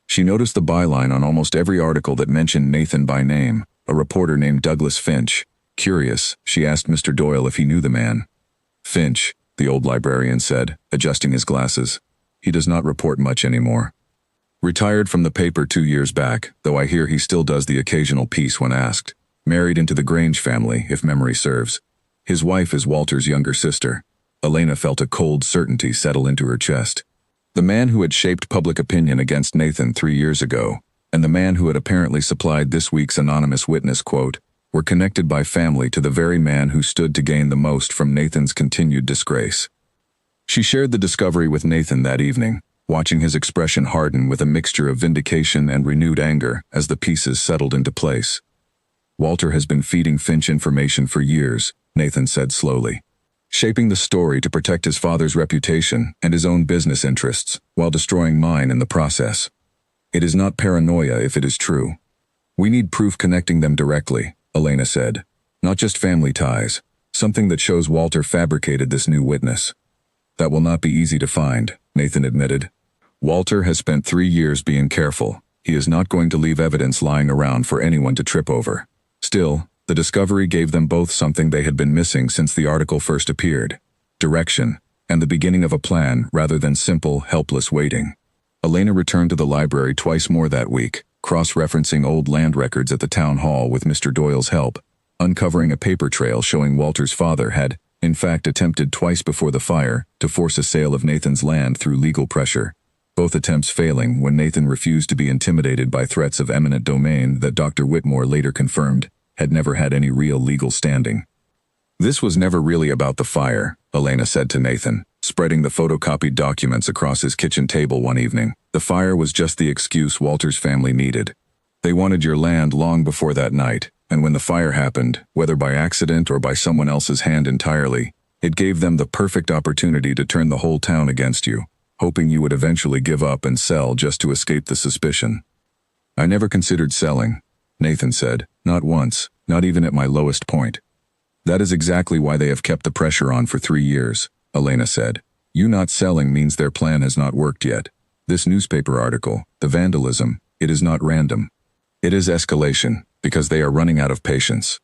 She noticed the byline on almost every article that mentioned Nathan by name, a reporter named Douglas Finch. Curious, she asked Mr. Doyle if he knew the man. Finch, the old librarian said, adjusting his glasses. He does not report much anymore. Retired from the paper 2 years back, though I hear he still does the occasional piece when asked. Married into the Grange family, if memory serves. His wife is Walter's younger sister. Elena felt a cold certainty settle into her chest. The man who had shaped public opinion against Nathan 3 years ago, and the man who had apparently supplied this week's anonymous witness quote, were connected by family to the very man who stood to gain the most from Nathan's continued disgrace. She shared the discovery with Nathan that evening, watching his expression harden with a mixture of vindication and renewed anger as the pieces settled into place. Walter has been feeding Finch information for years, Nathan said slowly, shaping the story to protect his father's reputation and his own business interests, while destroying mine in the process. It is not paranoia if it is true. We need proof connecting them directly, Elena said. Not just family ties, something that shows Walter fabricated this new witness. That will not be easy to find, Nathan admitted. Walter has spent 3 years being careful. He is not going to leave evidence lying around for anyone to trip over. Still, the discovery gave them both something they had been missing since the article first appeared: direction, and the beginning of a plan rather than simple, helpless waiting. Elena returned to the library twice more that week, cross-referencing old land records at the town hall with Mr. Doyle's help, uncovering a paper trail showing Walter's father had, in fact, attempted twice before the fire to force a sale of Nathan's land through legal pressure, both attempts failing when Nathan refused to be intimidated by threats of eminent domain that Dr. Whitmore later confirmed had never had any real legal standing. This was never really about the fire, Elena said to Nathan, spreading the photocopied documents across his kitchen table one evening. The fire was just the excuse Walter's family needed. They wanted your land long before that night, and when the fire happened, whether by accident or by someone else's hand entirely, it gave them the perfect opportunity to turn the whole town against you, hoping you would eventually give up and sell just to escape the suspicion. I never considered selling, Nathan said, not once, not even at my lowest point. That is exactly why they have kept the pressure on for 3 years, Elena said. You not selling means their plan has not worked yet. This newspaper article, the vandalism, it is not random. It is escalation, because they are running out of patience.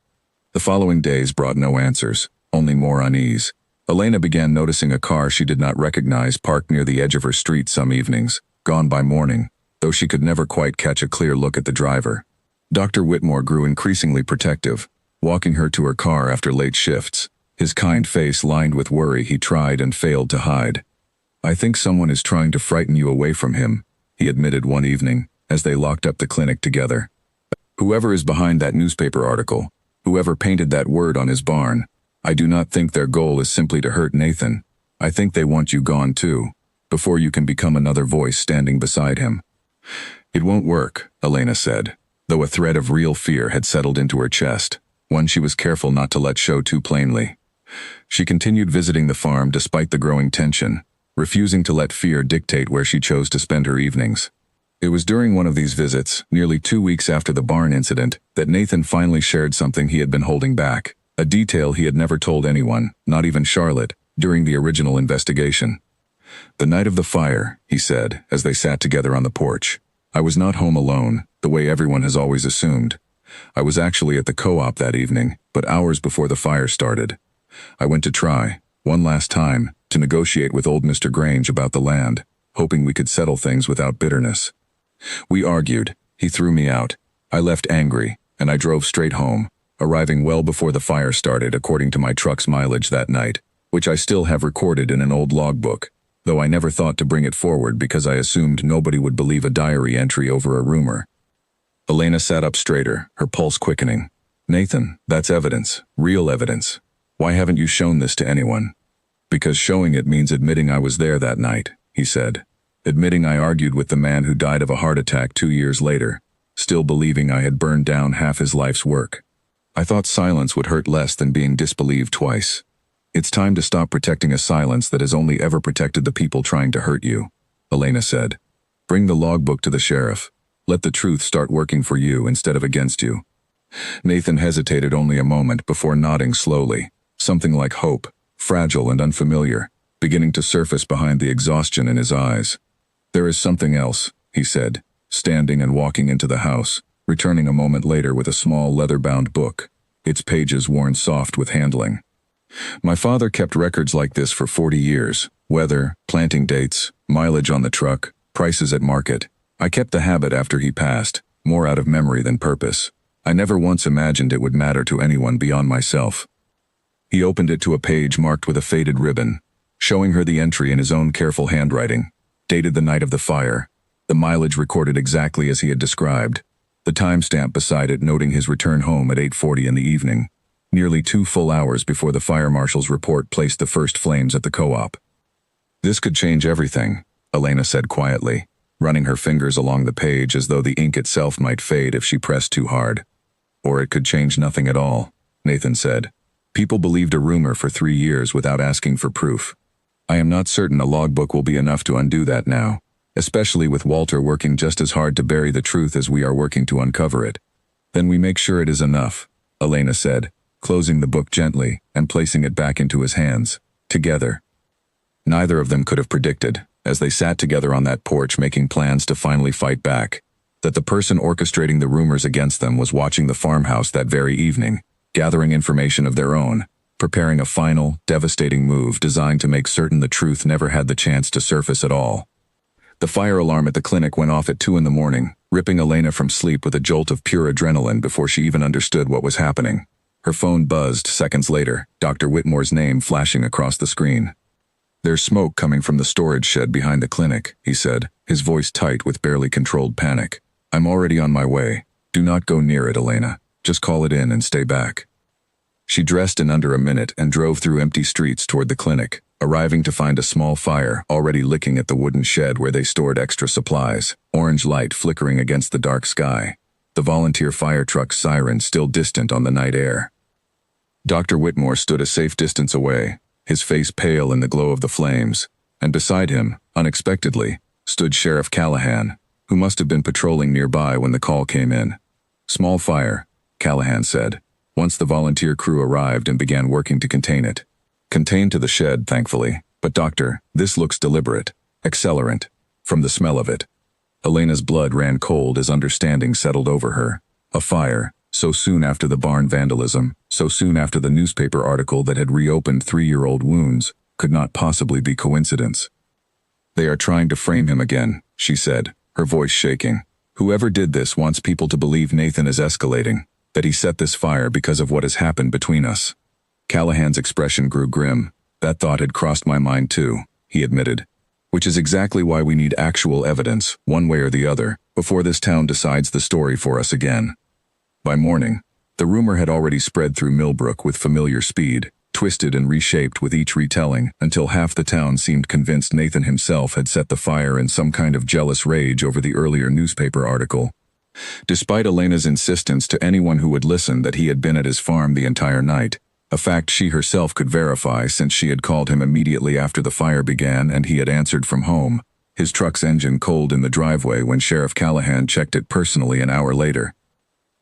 The following days brought no answers, only more unease. Elena began noticing a car she did not recognize parked near the edge of her street some evenings, gone by morning, though she could never quite catch a clear look at the driver. Dr. Whitmore grew increasingly protective, walking her to her car after late shifts, his kind face lined with worry he tried and failed to hide. I think someone is trying to frighten you away from him, he admitted one evening, as they locked up the clinic together. Whoever is behind that newspaper article, whoever painted that word on his barn, I do not think their goal is simply to hurt Nathan. I think they want you gone too, before you can become another voice standing beside him. It won't work, Elena said, though a thread of real fear had settled into her chest, one she was careful not to let show too plainly. She continued visiting the farm despite the growing tension, refusing to let fear dictate where she chose to spend her evenings. It was during one of these visits, nearly 2 weeks after the barn incident, that Nathan finally shared something he had been holding back, a detail he had never told anyone, not even Charlotte, during the original investigation. The night of the fire, he said, as they sat together on the porch, I was not home alone, the way everyone has always assumed. I was actually at the co-op that evening, but hours before the fire started. I went to try, one last time, to negotiate with old Mr. Grange about the land, hoping we could settle things without bitterness. We argued, he threw me out, I left angry, and I drove straight home, arriving well before the fire started according to my truck's mileage that night, which I still have recorded in an old logbook, though I never thought to bring it forward because I assumed nobody would believe a diary entry over a rumor. Elena sat up straighter, her pulse quickening. Nathan, that's evidence, real evidence. Why haven't you shown this to anyone? Because showing it means admitting I was there that night, he said. Admitting I argued with the man who died of a heart attack 2 years later, still believing I had burned down half his life's work. I thought silence would hurt less than being disbelieved twice. It's time to stop protecting a silence that has only ever protected the people trying to hurt you, Elena said. Bring the logbook to the sheriff. Let the truth start working for you instead of against you. Nathan hesitated only a moment before nodding slowly, something like hope, fragile and unfamiliar, beginning to surface behind the exhaustion in his eyes. There is something else, he said, standing and walking into the house, returning a moment later with a small leather-bound book, its pages worn soft with handling. My father kept records like this for 40 years, weather, planting dates, mileage on the truck, prices at market. I kept the habit after he passed, more out of memory than purpose. I never once imagined it would matter to anyone beyond myself. He opened it to a page marked with a faded ribbon, showing her the entry in his own careful handwriting, dated the night of the fire, the mileage recorded exactly as he had described, the timestamp beside it noting his return home at 8:40 in the evening, nearly 2 full hours before the fire marshal's report placed the first flames at the co-op. This could change everything, Elena said quietly, running her fingers along the page as though the ink itself might fade if she pressed too hard. Or it could change nothing at all, Nathan said. People believed a rumor for 3 years without asking for proof. I am not certain a logbook will be enough to undo that now, especially with Walter working just as hard to bury the truth as we are working to uncover it. Then we make sure it is enough, Elena said, closing the book gently and placing it back into his hands, together. Neither of them could have predicted, as they sat together on that porch making plans to finally fight back, that the person orchestrating the rumors against them was watching the farmhouse that very evening, gathering information of their own, preparing a final, devastating move designed to make certain the truth never had the chance to surface at all. The fire alarm at the clinic went off at 2 in the morning, ripping Elena from sleep with a jolt of pure adrenaline before she even understood what was happening. Her phone buzzed seconds later, Dr. Whitmore's name flashing across the screen. There's smoke coming from the storage shed behind the clinic, he said, his voice tight with barely controlled panic. I'm already on my way. Do not go near it, Elena. Just call it in and stay back. She dressed in under a minute and drove through empty streets toward the clinic, arriving to find a small fire already licking at the wooden shed where they stored extra supplies, orange light flickering against the dark sky. the volunteer fire truck's siren still distant on the night air. Dr. Whitmore stood a safe distance away, his face pale in the glow of the flames, and beside him, unexpectedly, stood Sheriff Callahan, who must have been patrolling nearby when the call came in. "Small fire," Callahan said, once the volunteer crew arrived and began working to contain it. "Contained to the shed, thankfully, but doctor, this looks deliberate. Accelerant. From the smell of it." Elena's blood ran cold as understanding settled over her. A fire, so soon after the barn vandalism, so soon after the newspaper article that had reopened 3-year-old wounds, could not possibly be coincidence. "They are trying to frame him again," she said, her voice shaking. "Whoever did this wants people to believe Nathan is escalating, that he set this fire because of what has happened between us." Callahan's expression grew grim. "That thought had crossed my mind too," he admitted. "Which is exactly why we need actual evidence, one way or the other, before this town decides the story for us again." By morning, the rumor had already spread through Millbrook with familiar speed, twisted and reshaped with each retelling, until half the town seemed convinced Nathan himself had set the fire in some kind of jealous rage over the earlier newspaper article. Despite Elena's insistence to anyone who would listen that he had been at his farm the entire night, a fact she herself could verify since she had called him immediately after the fire began and he had answered from home, his truck's engine cold in the driveway when Sheriff Callahan checked it personally an hour later.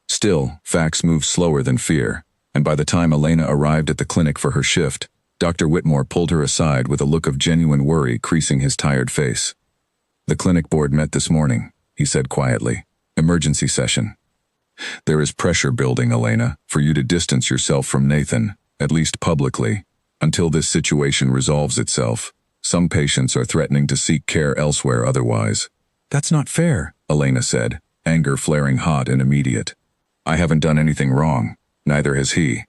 Still, facts moved slower than fear, and by the time Elena arrived at the clinic for her shift, Dr. Whitmore pulled her aside with a look of genuine worry creasing his tired face. "The clinic board met this morning," he said quietly. "Emergency session. There is pressure building, Elena, for you to distance yourself from Nathan, at least publicly, until this situation resolves itself. Some patients are threatening to seek care elsewhere otherwise." "That's not fair," Elena said, anger flaring hot and immediate. "I haven't done anything wrong. Neither has he."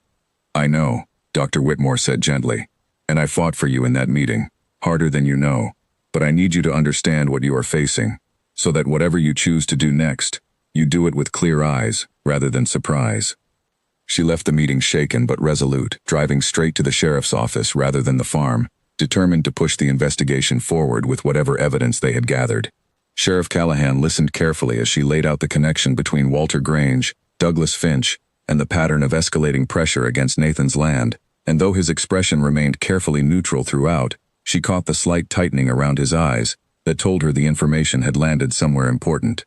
"I know," Dr. Whitmore said gently, "and I fought for you in that meeting, harder than you know, but I need you to understand what you are facing, so that whatever you choose to do next, you do it with clear eyes, rather than surprise." She left the meeting shaken but resolute, driving straight to the sheriff's office rather than the farm, determined to push the investigation forward with whatever evidence they had gathered. Sheriff Callahan listened carefully as she laid out the connection between Walter Grange, Douglas Finch, and the pattern of escalating pressure against Nathan's land, and though his expression remained carefully neutral throughout, she caught the slight tightening around his eyes that told her the information had landed somewhere important.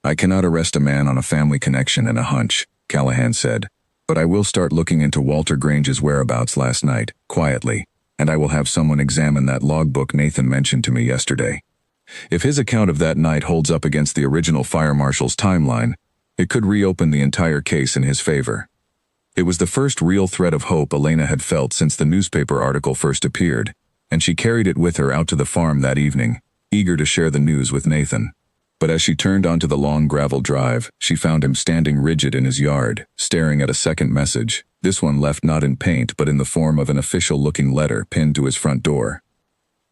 "I cannot arrest a man on a family connection and a hunch," Callahan said, "but I will start looking into Walter Grange's whereabouts last night, quietly, and I will have someone examine that logbook Nathan mentioned to me yesterday. If his account of that night holds up against the original fire marshal's timeline, it could reopen the entire case in his favor." It was the first real thread of hope Elena had felt since the newspaper article first appeared, and she carried it with her out to the farm that evening, eager to share the news with Nathan. But as she turned onto the long gravel drive, she found him standing rigid in his yard, staring at a second message, this one left not in paint but in the form of an official-looking letter pinned to his front door.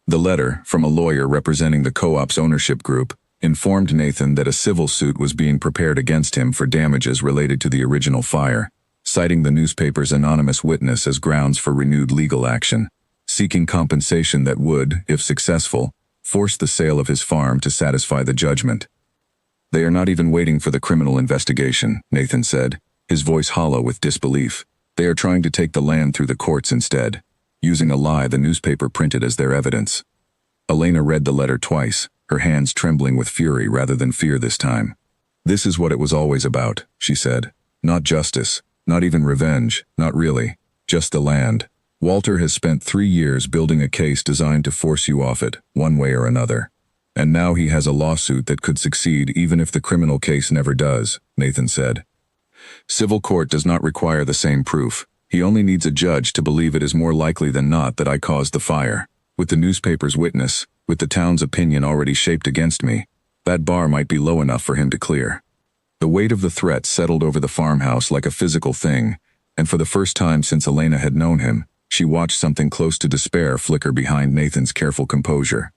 The letter, from a lawyer representing the co-op's ownership group, informed Nathan that a civil suit was being prepared against him for damages related to the original fire, citing the newspaper's anonymous witness as grounds for renewed legal action, seeking compensation that would, if successful, force the sale of his farm to satisfy the judgment. "They are not even waiting for the criminal investigation," Nathan said, his voice hollow with disbelief. "They are trying to take the land through the courts instead, using a lie the newspaper printed as their evidence." Elena read the letter twice, her hands trembling with fury rather than fear this time. "This is what it was always about," she said. "Not justice, not even revenge, not really, just the land. Walter has spent 3 years building a case designed to force you off it, one way or another. And now he has a lawsuit that could succeed even if the criminal case never does," Nathan said. "Civil court does not require the same proof. He only needs a judge to believe it is more likely than not that I caused the fire. With the newspaper's witness, with the town's opinion already shaped against me, that bar might be low enough for him to clear." The weight of the threat settled over the farmhouse like a physical thing, and for the first time since Elena had known him, she watched something close to despair flicker behind Nathan's careful composure.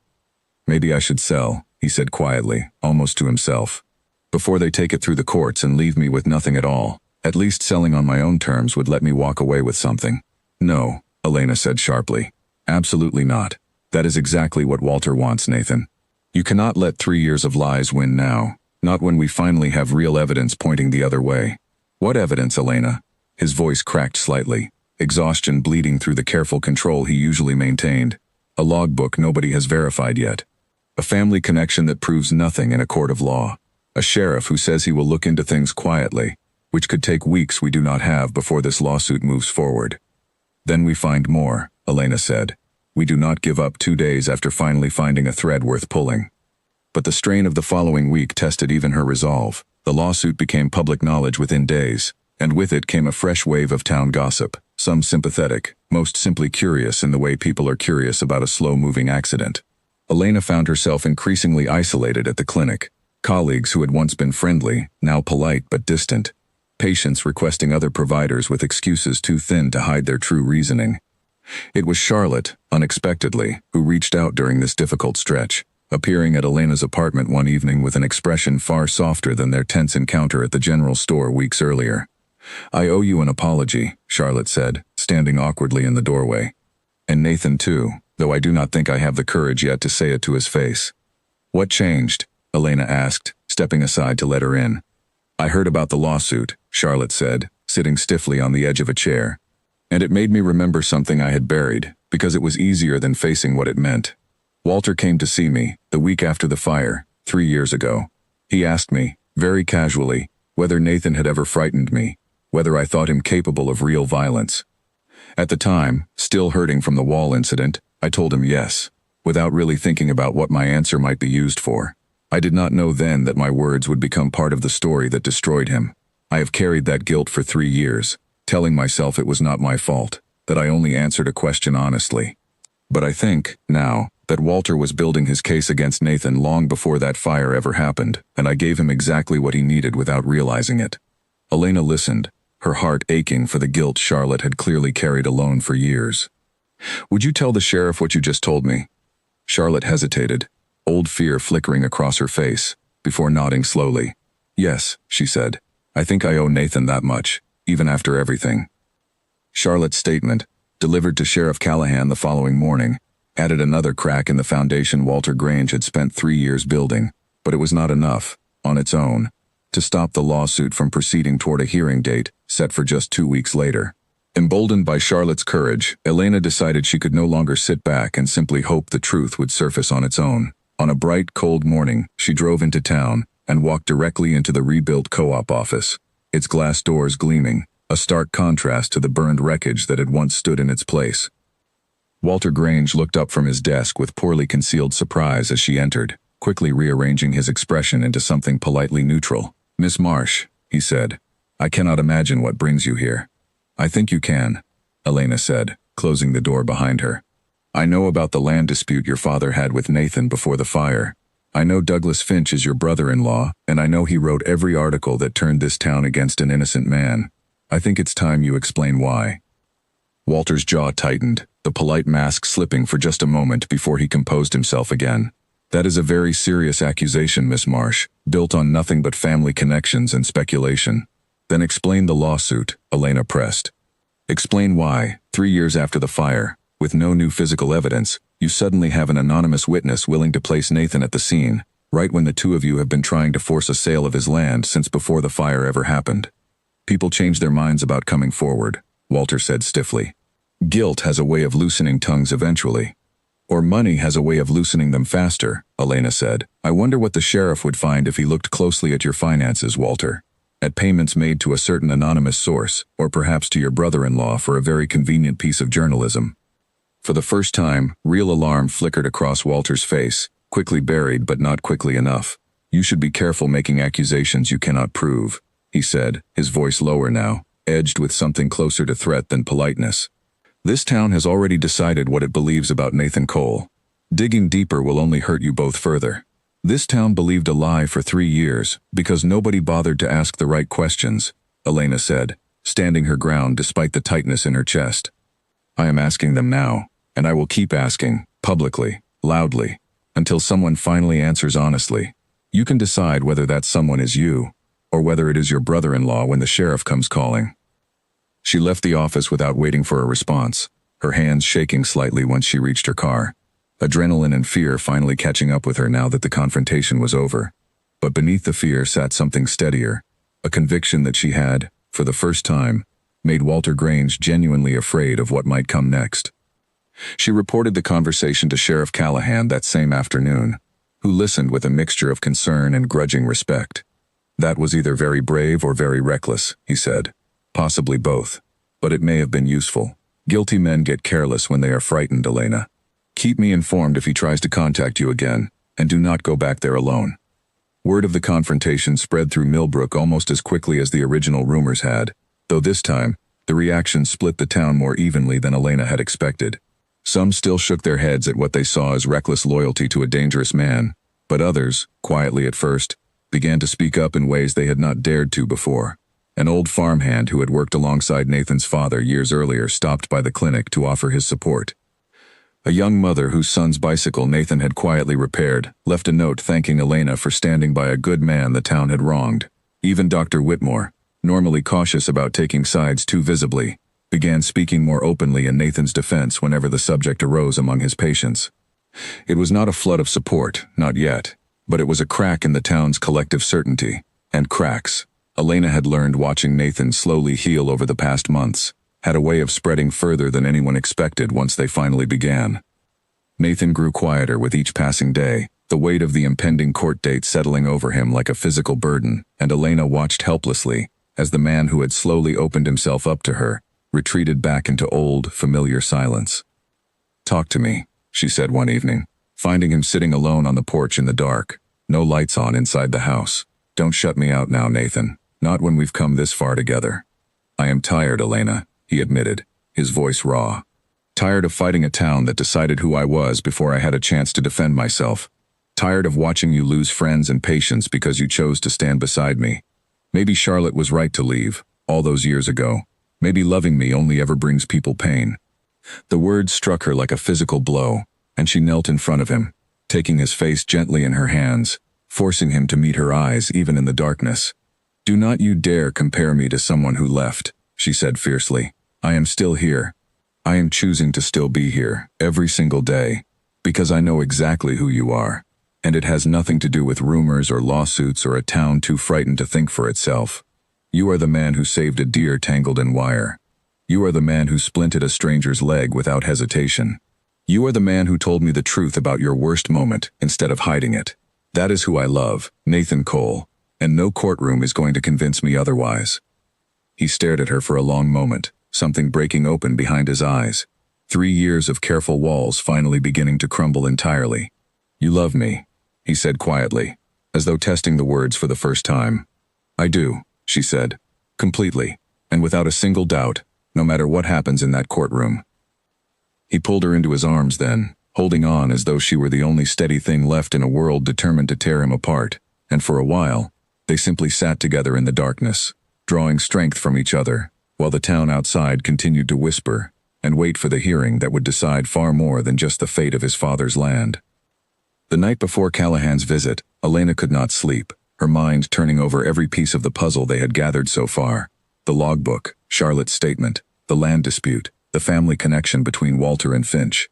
"Maybe I should sell," he said quietly, almost to himself. "Before they take it through the courts and leave me with nothing at all. At least selling on my own terms would let me walk away with something." "No," Elena said sharply. "Absolutely not. That is exactly what Walter wants, Nathan. You cannot let 3 years of lies win now. Not when we finally have real evidence pointing the other way. What evidence, Elena? His voice cracked slightly, exhaustion bleeding through the careful control he usually maintained. A logbook nobody has verified yet. A family connection that proves nothing in a court of law. A sheriff who says he will look into things quietly, which could take weeks we do not have before this lawsuit moves forward. Then we find more, Elena said. We do not give up 2 days after finally finding a thread worth pulling. But the strain of the following week tested even her resolve. The lawsuit became public knowledge within days, and with it came a fresh wave of town gossip, some sympathetic, most simply curious in the way people are curious about a slow-moving accident. Elena found herself increasingly isolated at the clinic. Colleagues who had once been friendly, now polite but distant. Patients requesting other providers with excuses too thin to hide their true reasoning. It was Charlotte, unexpectedly, who reached out during this difficult stretch, appearing at Elena's apartment one evening with an expression far softer than their tense encounter at the general store weeks earlier. "I owe you an apology," Charlotte said, standing awkwardly in the doorway. "And Nathan too, though I do not think I have the courage yet to say it to his face." "What changed?" Elena asked, stepping aside to let her in. "I heard about the lawsuit," Charlotte said, sitting stiffly on the edge of a chair. "And it made me remember something I had buried, because it was easier than facing what it meant. Walter came to see me, the week after the fire, 3 years ago. He asked me, very casually, whether Nathan had ever frightened me, whether I thought him capable of real violence. At the time, still hurting from the wall incident, I told him yes, without really thinking about what my answer might be used for. I did not know then that my words would become part of the story that destroyed him. I have carried that guilt for 3 years, telling myself it was not my fault, that I only answered a question honestly. But I think, now, that Walter was building his case against Nathan long before that fire ever happened, and I gave him exactly what he needed without realizing it." Elena listened, her heart aching for the guilt Charlotte had clearly carried alone for years. "Would you tell the sheriff what you just told me?" Charlotte hesitated, old fear flickering across her face, before nodding slowly. "Yes," she said. "I think I owe Nathan that much, even after everything." Charlotte's statement, delivered to Sheriff Callahan the following morning, added another crack in the foundation Walter Grange had spent 3 years building, but it was not enough, on its own, to stop the lawsuit from proceeding toward a hearing date set for just 2 weeks later. Emboldened by Charlotte's courage, Elena decided she could no longer sit back and simply hope the truth would surface on its own. On a bright, cold morning, she drove into town and walked directly into the rebuilt co-op office, its glass doors gleaming, a stark contrast to the burned wreckage that had once stood in its place. Walter Grange looked up from his desk with poorly concealed surprise as she entered, quickly rearranging his expression into something politely neutral. "Miss Marsh," he said, "I cannot imagine what brings you here." "I think you can," Elena said, closing the door behind her. "I know about the land dispute your father had with Nathan before the fire. I know Douglas Finch is your brother-in-law, and I know he wrote every article that turned this town against an innocent man. I think it's time you explain why." Walter's jaw tightened, the polite mask slipping for just a moment before he composed himself again. "That is a very serious accusation, Miss Marsh, built on nothing but family connections and speculation." "Then explain the lawsuit," Elena pressed. "Explain why, 3 years after the fire, with no new physical evidence, you suddenly have an anonymous witness willing to place Nathan at the scene, right when the two of you have been trying to force a sale of his land since before the fire ever happened." "People change their minds about coming forward," Walter said stiffly. "Guilt has a way of loosening tongues eventually. Or money has a way of loosening them faster," Elena said. "I wonder what the sheriff would find if he looked closely at your finances, Walter. At payments made to a certain anonymous source, or perhaps to your brother-in-law for a very convenient piece of journalism." For the first time, real alarm flickered across Walter's face, quickly buried but not quickly enough. "You should be careful making accusations you cannot prove," he said, his voice lower now, edged with something closer to threat than politeness. "This town has already decided what it believes about Nathan Cole. Digging deeper will only hurt you both further. This town believed a lie for 3 years because nobody bothered to ask the right questions," Elena said, standing her ground despite the tightness in her chest. "I am asking them now, and I will keep asking, publicly, loudly, until someone finally answers honestly. You can decide whether that someone is you, or whether it is your brother-in-law when the sheriff comes calling." She left the office without waiting for a response, her hands shaking slightly once she reached her car, adrenaline and fear finally catching up with her now that the confrontation was over. But beneath the fear sat something steadier, a conviction that she had, for the first time, made Walter Grange genuinely afraid of what might come next. She reported the conversation to Sheriff Callahan that same afternoon, who listened with a mixture of concern and grudging respect. "That was either very brave or very reckless," he said. "Possibly both. But it may have been useful. Guilty men get careless when they are frightened, Elena. Keep me informed if he tries to contact you again, and do not go back there alone." Word of the confrontation spread through Millbrook almost as quickly as the original rumors had, though this time, the reaction split the town more evenly than Elena had expected. Some still shook their heads at what they saw as reckless loyalty to a dangerous man, but others, quietly at first, began to speak up in ways they had not dared to before. An old farmhand who had worked alongside Nathan's father years earlier stopped by the clinic to offer his support. A young mother whose son's bicycle Nathan had quietly repaired left a note thanking Elena for standing by a good man the town had wronged. Even Dr. Whitmore, normally cautious about taking sides too visibly, began speaking more openly in Nathan's defense whenever the subject arose among his patients. It was not a flood of support, not yet, but it was a crack in the town's collective certainty. And cracks, Elena had learned watching Nathan slowly heal over the past months, had a way of spreading further than anyone expected once they finally began. Nathan grew quieter with each passing day, the weight of the impending court date settling over him like a physical burden, and Elena watched helplessly as the man who had slowly opened himself up to her retreated back into old, familiar silence. "Talk to me," she said one evening, finding him sitting alone on the porch in the dark, no lights on inside the house. "Don't shut me out now, Nathan, not when we've come this far together." "I am tired, Elena," he admitted, his voice raw. "Tired of fighting a town that decided who I was before I had a chance to defend myself. Tired of watching you lose friends and patients because you chose to stand beside me. Maybe Charlotte was right to leave, all those years ago. Maybe loving me only ever brings people pain." The words struck her like a physical blow, and she knelt in front of him, taking his face gently in her hands, forcing him to meet her eyes even in the darkness. "Do not you dare compare me to someone who left," she said fiercely. "I am still here. I am choosing to still be here, every single day, because I know exactly who you are, and it has nothing to do with rumors or lawsuits or a town too frightened to think for itself. You are the man who saved a deer tangled in wire. You are the man who splinted a stranger's leg without hesitation. You are the man who told me the truth about your worst moment instead of hiding it. That is who I love, Nathan Cole, and no courtroom is going to convince me otherwise." He stared at her for a long moment, something breaking open behind his eyes. 3 years of careful walls finally beginning to crumble entirely. "You love me," he said quietly, as though testing the words for the first time. "I do," she said, "completely, and without a single doubt, no matter what happens in that courtroom." He pulled her into his arms then, holding on as though she were the only steady thing left in a world determined to tear him apart, and for a while, they simply sat together in the darkness, drawing strength from each other, while the town outside continued to whisper and wait for the hearing that would decide far more than just the fate of his father's land. The night before Callahan's visit, Elena could not sleep, her mind turning over every piece of the puzzle they had gathered so far. The logbook, Charlotte's statement, the land dispute, the family connection between Walter and Finch.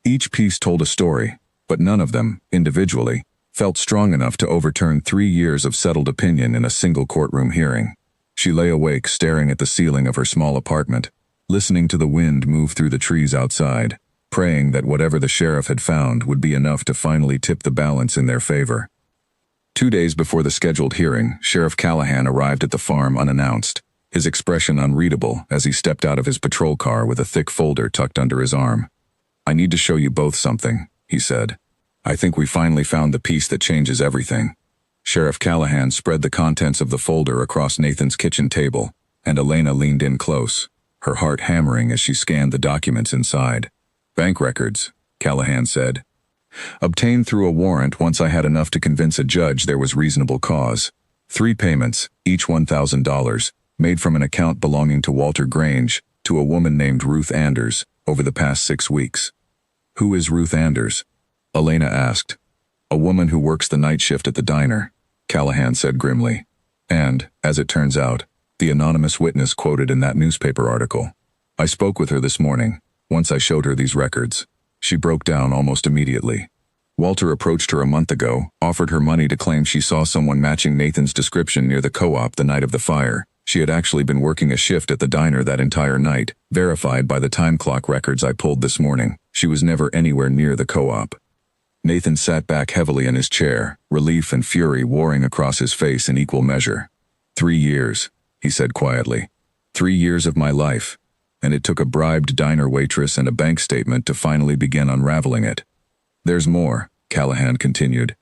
Each piece told a story, but none of them, individually, felt strong enough to overturn 3 years of settled opinion in a single courtroom hearing. She lay awake staring at the ceiling of her small apartment, listening to the wind move through the trees outside, praying that whatever the sheriff had found would be enough to finally tip the balance in their favor. 2 days before the scheduled hearing, Sheriff Callahan arrived at the farm unannounced, his expression unreadable as he stepped out of his patrol car with a thick folder tucked under his arm. "I need to show you both something," he said. "I think we finally found the piece that changes everything." Sheriff Callahan spread the contents of the folder across Nathan's kitchen table, and Elena leaned in close, her heart hammering as she scanned the documents inside. "Bank records," Callahan said. "Obtained through a warrant once I had enough to convince a judge there was reasonable cause. 3 payments, each $1,000, made from an account belonging to Walter Grange to a woman named Ruth Anders over the past 6 weeks." "Who is Ruth Anders?" Elena asked. "A woman who works the night shift at the diner," Callahan said grimly. "And, as it turns out, the anonymous witness quoted in that newspaper article. I spoke with her this morning. Once I showed her these records, she broke down almost immediately. Walter approached her a month ago, offered her money to claim she saw someone matching Nathan's description near the co-op the night of the fire. She had actually been working a shift at the diner that entire night, verified by the time clock records I pulled this morning. She was never anywhere near the co-op. Nathan sat back heavily in his chair, relief and fury warring across his face in equal measure. 3 years, he said quietly. 3 years of my life. And it took a bribed diner waitress and a bank statement to finally begin unraveling it. There's more, Callahan continued.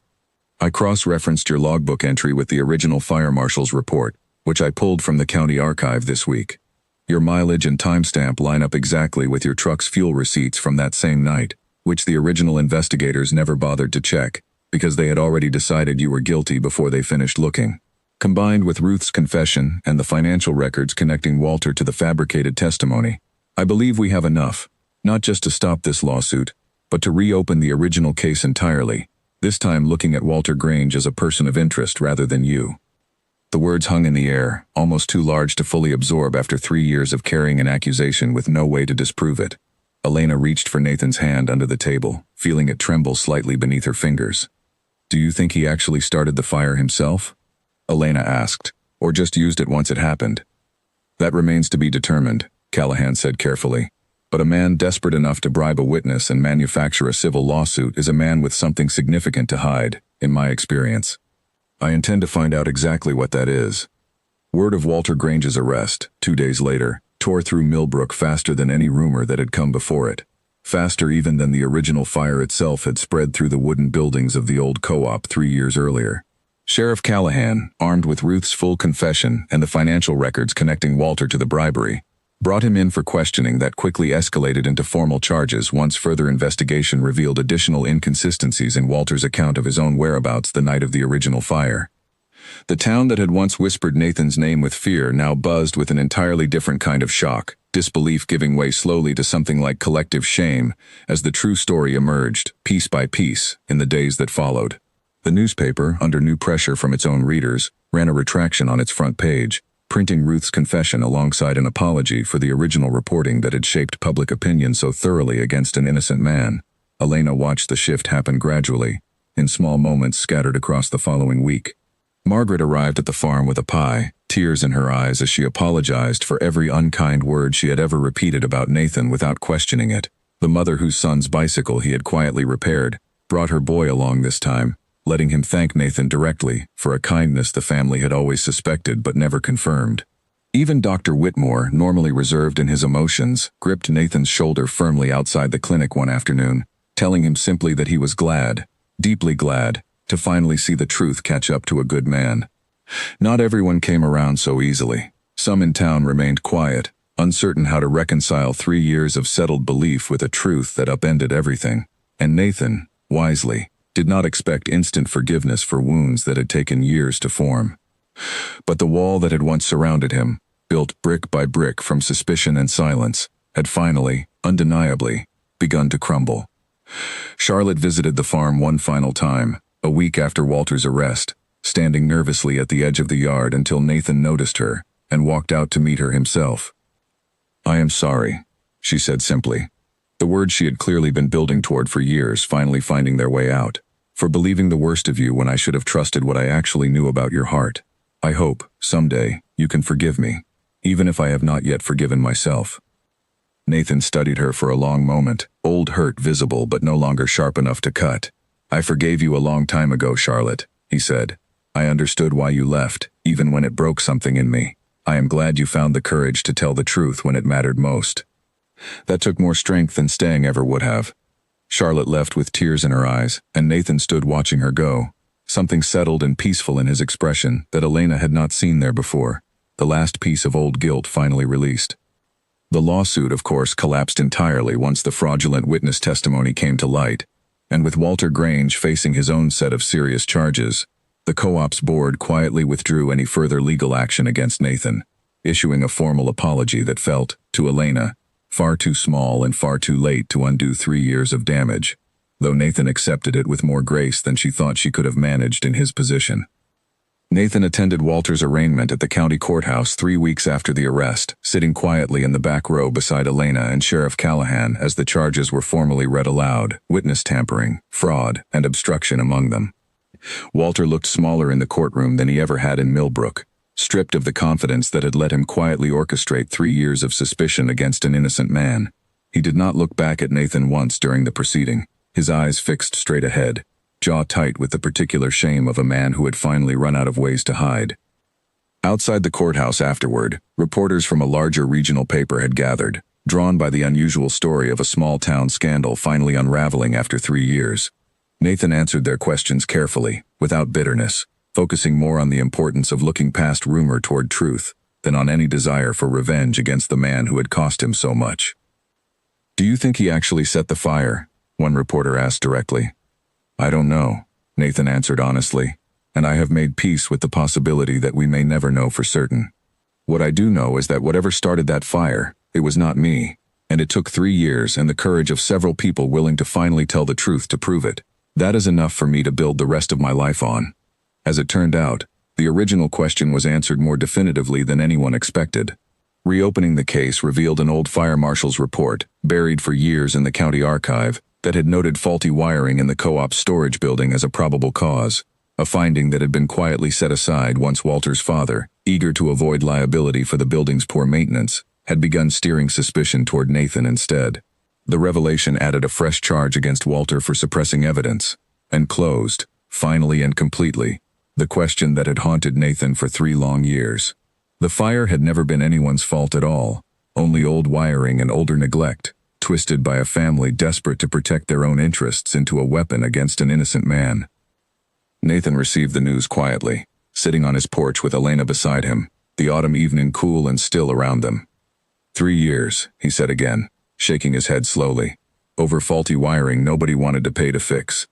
I cross-referenced your logbook entry with the original fire marshal's report, which I pulled from the county archive this week. Your mileage and timestamp line up exactly with your truck's fuel receipts from that same night, which the original investigators never bothered to check, because they had already decided you were guilty before they finished looking. Combined with Ruth's confession and the financial records connecting Walter to the fabricated testimony, I believe we have enough, not just to stop this lawsuit, but to reopen the original case entirely, this time looking at Walter Grange as a person of interest rather than you. The words hung in the air, almost too large to fully absorb after 3 years of carrying an accusation with no way to disprove it. Elena reached for Nathan's hand under the table, feeling it tremble slightly beneath her fingers. Do you think he actually started the fire himself? Elena asked, or just used it once it happened? That remains to be determined, Callahan said carefully. But a man desperate enough to bribe a witness and manufacture a civil lawsuit is a man with something significant to hide, in my experience. I intend to find out exactly what that is. Word of Walter Grange's arrest, 2 days later, tore through Millbrook faster than any rumor that had come before it. Faster even than the original fire itself had spread through the wooden buildings of the old co-op 3 years earlier. Sheriff Callahan, armed with Ruth's full confession and the financial records connecting Walter to the bribery, brought him in for questioning that quickly escalated into formal charges once further investigation revealed additional inconsistencies in Walter's account of his own whereabouts the night of the original fire. The town that had once whispered Nathan's name with fear now buzzed with an entirely different kind of shock, disbelief giving way slowly to something like collective shame as the true story emerged, piece by piece, in the days that followed. The newspaper, under new pressure from its own readers, ran a retraction on its front page, printing Ruth's confession alongside an apology for the original reporting that had shaped public opinion so thoroughly against an innocent man. Elena watched the shift happen gradually, in small moments scattered across the following week. Margaret arrived at the farm with a pie, tears in her eyes as she apologized for every unkind word she had ever repeated about Nathan without questioning it. The mother whose son's bicycle he had quietly repaired brought her boy along this time, letting him thank Nathan directly for a kindness the family had always suspected but never confirmed. Even Dr. Whitmore, normally reserved in his emotions, gripped Nathan's shoulder firmly outside the clinic one afternoon, telling him simply that he was glad, deeply glad, to finally see the truth catch up to a good man. Not everyone came around so easily. Some in town remained quiet, uncertain how to reconcile 3 years of settled belief with a truth that upended everything. And Nathan, wisely, did not expect instant forgiveness for wounds that had taken years to form. But the wall that had once surrounded him, built brick by brick from suspicion and silence, had finally, undeniably, begun to crumble. Charlotte visited the farm one final time, a week after Walter's arrest, standing nervously at the edge of the yard until Nathan noticed her and walked out to meet her himself. I am sorry, she said simply. The words she had clearly been building toward for years finally finding their way out. For believing the worst of you when I should have trusted what I actually knew about your heart. I hope, someday, you can forgive me, even if I have not yet forgiven myself. Nathan studied her for a long moment, old hurt visible but no longer sharp enough to cut. I forgave you a long time ago, Charlotte, he said. I understood why you left, even when it broke something in me. I am glad you found the courage to tell the truth when it mattered most. That took more strength than staying ever would have. Charlotte left with tears in her eyes, and Nathan stood watching her go, something settled and peaceful in his expression that Elena had not seen there before, the last piece of old guilt finally released. The lawsuit, of course, collapsed entirely once the fraudulent witness testimony came to light, and with Walter Grange facing his own set of serious charges, the co-op's board quietly withdrew any further legal action against Nathan, issuing a formal apology that felt, to Elena, far too small and far too late to undo 3 years of damage, though Nathan accepted it with more grace than she thought she could have managed in his position. Nathan attended Walter's arraignment at the county courthouse 3 weeks after the arrest, sitting quietly in the back row beside Elena and Sheriff Callahan as the charges were formally read aloud, witness tampering, fraud, and obstruction among them. Walter looked smaller in the courtroom than he ever had in Millbrook, stripped of the confidence that had let him quietly orchestrate 3 years of suspicion against an innocent man. He did not look back at Nathan once during the proceeding, his eyes fixed straight ahead, jaw tight with the particular shame of a man who had finally run out of ways to hide. Outside the courthouse afterward, reporters from a larger regional paper had gathered, drawn by the unusual story of a small-town scandal finally unraveling after 3 years. Nathan answered their questions carefully, without bitterness, focusing more on the importance of looking past rumor toward truth than on any desire for revenge against the man who had cost him so much. "Do you think he actually set the fire?" one reporter asked directly. "I don't know," Nathan answered honestly, "and I have made peace with the possibility that we may never know for certain. What I do know is that whatever started that fire, it was not me, and it took 3 years and the courage of several people willing to finally tell the truth to prove it. That is enough for me to build the rest of my life on." As it turned out, the original question was answered more definitively than anyone expected. Reopening the case revealed an old fire marshal's report, buried for years in the county archive, that had noted faulty wiring in the co-op storage building as a probable cause, a finding that had been quietly set aside once Walter's father, eager to avoid liability for the building's poor maintenance, had begun steering suspicion toward Nathan instead. The revelation added a fresh charge against Walter for suppressing evidence, and closed, finally and completely, the question that had haunted Nathan for 3 long years. The fire had never been anyone's fault at all, only old wiring and older neglect, twisted by a family desperate to protect their own interests into a weapon against an innocent man. Nathan received the news quietly, sitting on his porch with Elena beside him, the autumn evening cool and still around them. 3 years, he said again, shaking his head slowly. Over faulty wiring nobody wanted to pay to fix.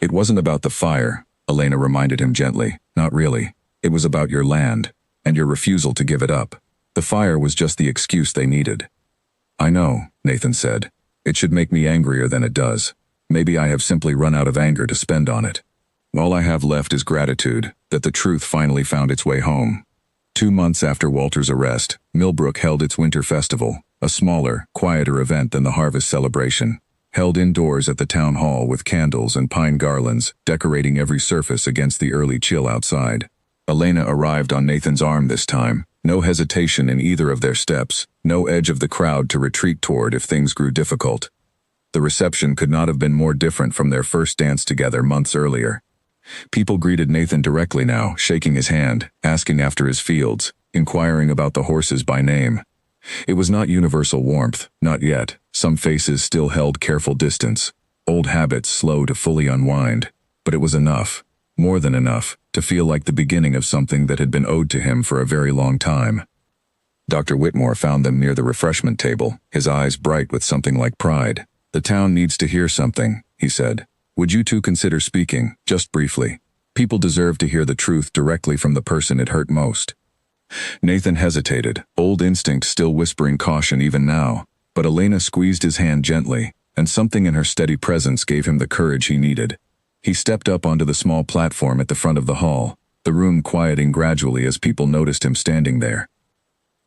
"It wasn't about the fire," Elena reminded him gently. "Not really. It was about your land, and your refusal to give it up. The fire was just the excuse they needed." "I know," Nathan said. "It should make me angrier than it does. Maybe I have simply run out of anger to spend on it. All I have left is gratitude that the truth finally found its way home." 2 months after Walter's arrest, Millbrook held its winter festival, a smaller, quieter event than the harvest celebration, held indoors at the town hall with candles and pine garlands decorating every surface against the early chill outside. Elena arrived on Nathan's arm this time, no hesitation in either of their steps, no edge of the crowd to retreat toward if things grew difficult. The reception could not have been more different from their first dance together months earlier. People greeted Nathan directly now, shaking his hand, asking after his fields, inquiring about the horses by name. It was not universal warmth, not yet. Some faces still held careful distance, old habits slow to fully unwind, but it was enough, more than enough, to feel like the beginning of something that had been owed to him for a very long time. Dr. Whitmore found them near the refreshment table, his eyes bright with something like pride. "The town needs to hear something," he said. "Would you two consider speaking, just briefly? People deserve to hear the truth directly from the person it hurt most." Nathan hesitated, old instinct still whispering caution even now, but Elena squeezed his hand gently, and something in her steady presence gave him the courage he needed. He stepped up onto the small platform at the front of the hall, the room quieting gradually as people noticed him standing there.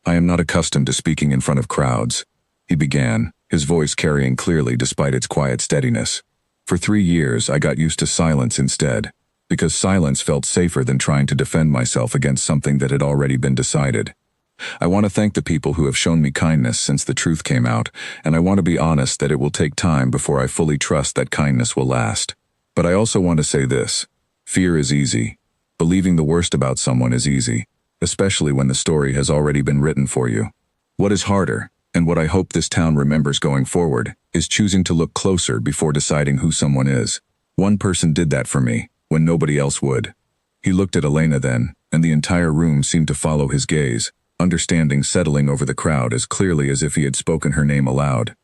"I am not accustomed to speaking in front of crowds," he began, his voice carrying clearly despite its quiet steadiness. "For 3 years I got used to silence instead, because silence felt safer than trying to defend myself against something that had already been decided. I want to thank the people who have shown me kindness since the truth came out, and I want to be honest that it will take time before I fully trust that kindness will last. But I also want to say this. Fear is easy. Believing the worst about someone is easy, especially when the story has already been written for you. What is harder, and what I hope this town remembers going forward, is choosing to look closer before deciding who someone is. One person did that for me, when nobody else would." He looked at Elena then, and the entire room seemed to follow his gaze, understanding settling over the crowd as clearly as if he had spoken her name aloud.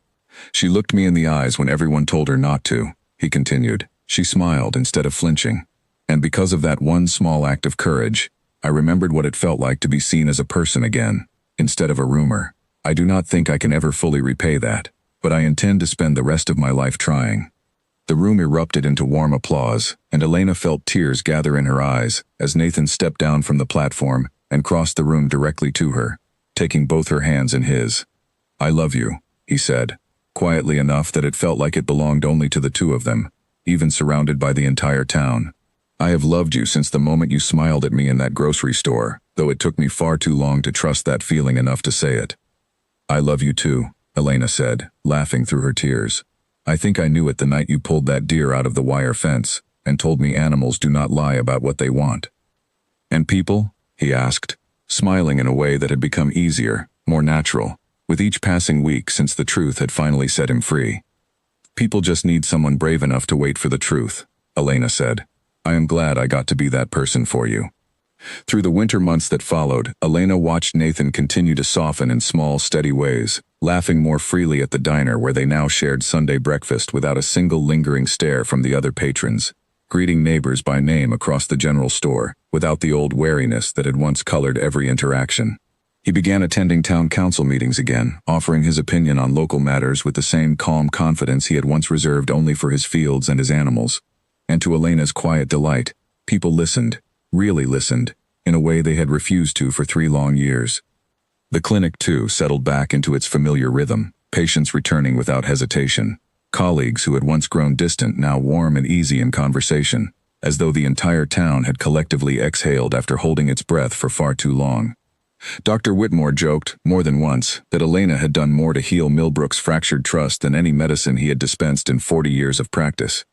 "She looked me in the eyes when everyone told her not to," he continued. "She smiled instead of flinching. And because of that one small act of courage, I remembered what it felt like to be seen as a person again, instead of a rumor. I do not think I can ever fully repay that, but I intend to spend the rest of my life trying." The room erupted into warm applause, and Elena felt tears gather in her eyes as Nathan stepped down from the platform and crossed the room directly to her, taking both her hands in his. "I love you," he said, quietly enough that it felt like it belonged only to the two of them, even surrounded by the entire town. "I have loved you since the moment you smiled at me in that grocery store, though it took me far too long to trust that feeling enough to say it." "I love you too," Elena said, laughing through her tears. "I think I knew it the night you pulled that deer out of the wire fence and told me animals do not lie about what they want." "And people?" he asked, smiling in a way that had become easier, more natural, with each passing week since the truth had finally set him free. "People just need someone brave enough to wait for the truth," Elena said. "I am glad I got to be that person for you." Through the winter months that followed, Elena watched Nathan continue to soften in small, steady ways, laughing more freely at the diner where they now shared Sunday breakfast without a single lingering stare from the other patrons, greeting neighbors by name across the general store, without the old wariness that had once colored every interaction. He began attending town council meetings again, offering his opinion on local matters with the same calm confidence he had once reserved only for his fields and his animals. And to Elena's quiet delight, people listened, really listened, in a way they had refused to for 3 long years. The clinic, too, settled back into its familiar rhythm, patients returning without hesitation, colleagues who had once grown distant now warm and easy in conversation, as though the entire town had collectively exhaled after holding its breath for far too long. Dr. Whitmore joked, more than once, that Elena had done more to heal Millbrook's fractured trust than any medicine he had dispensed in 40 years of practice.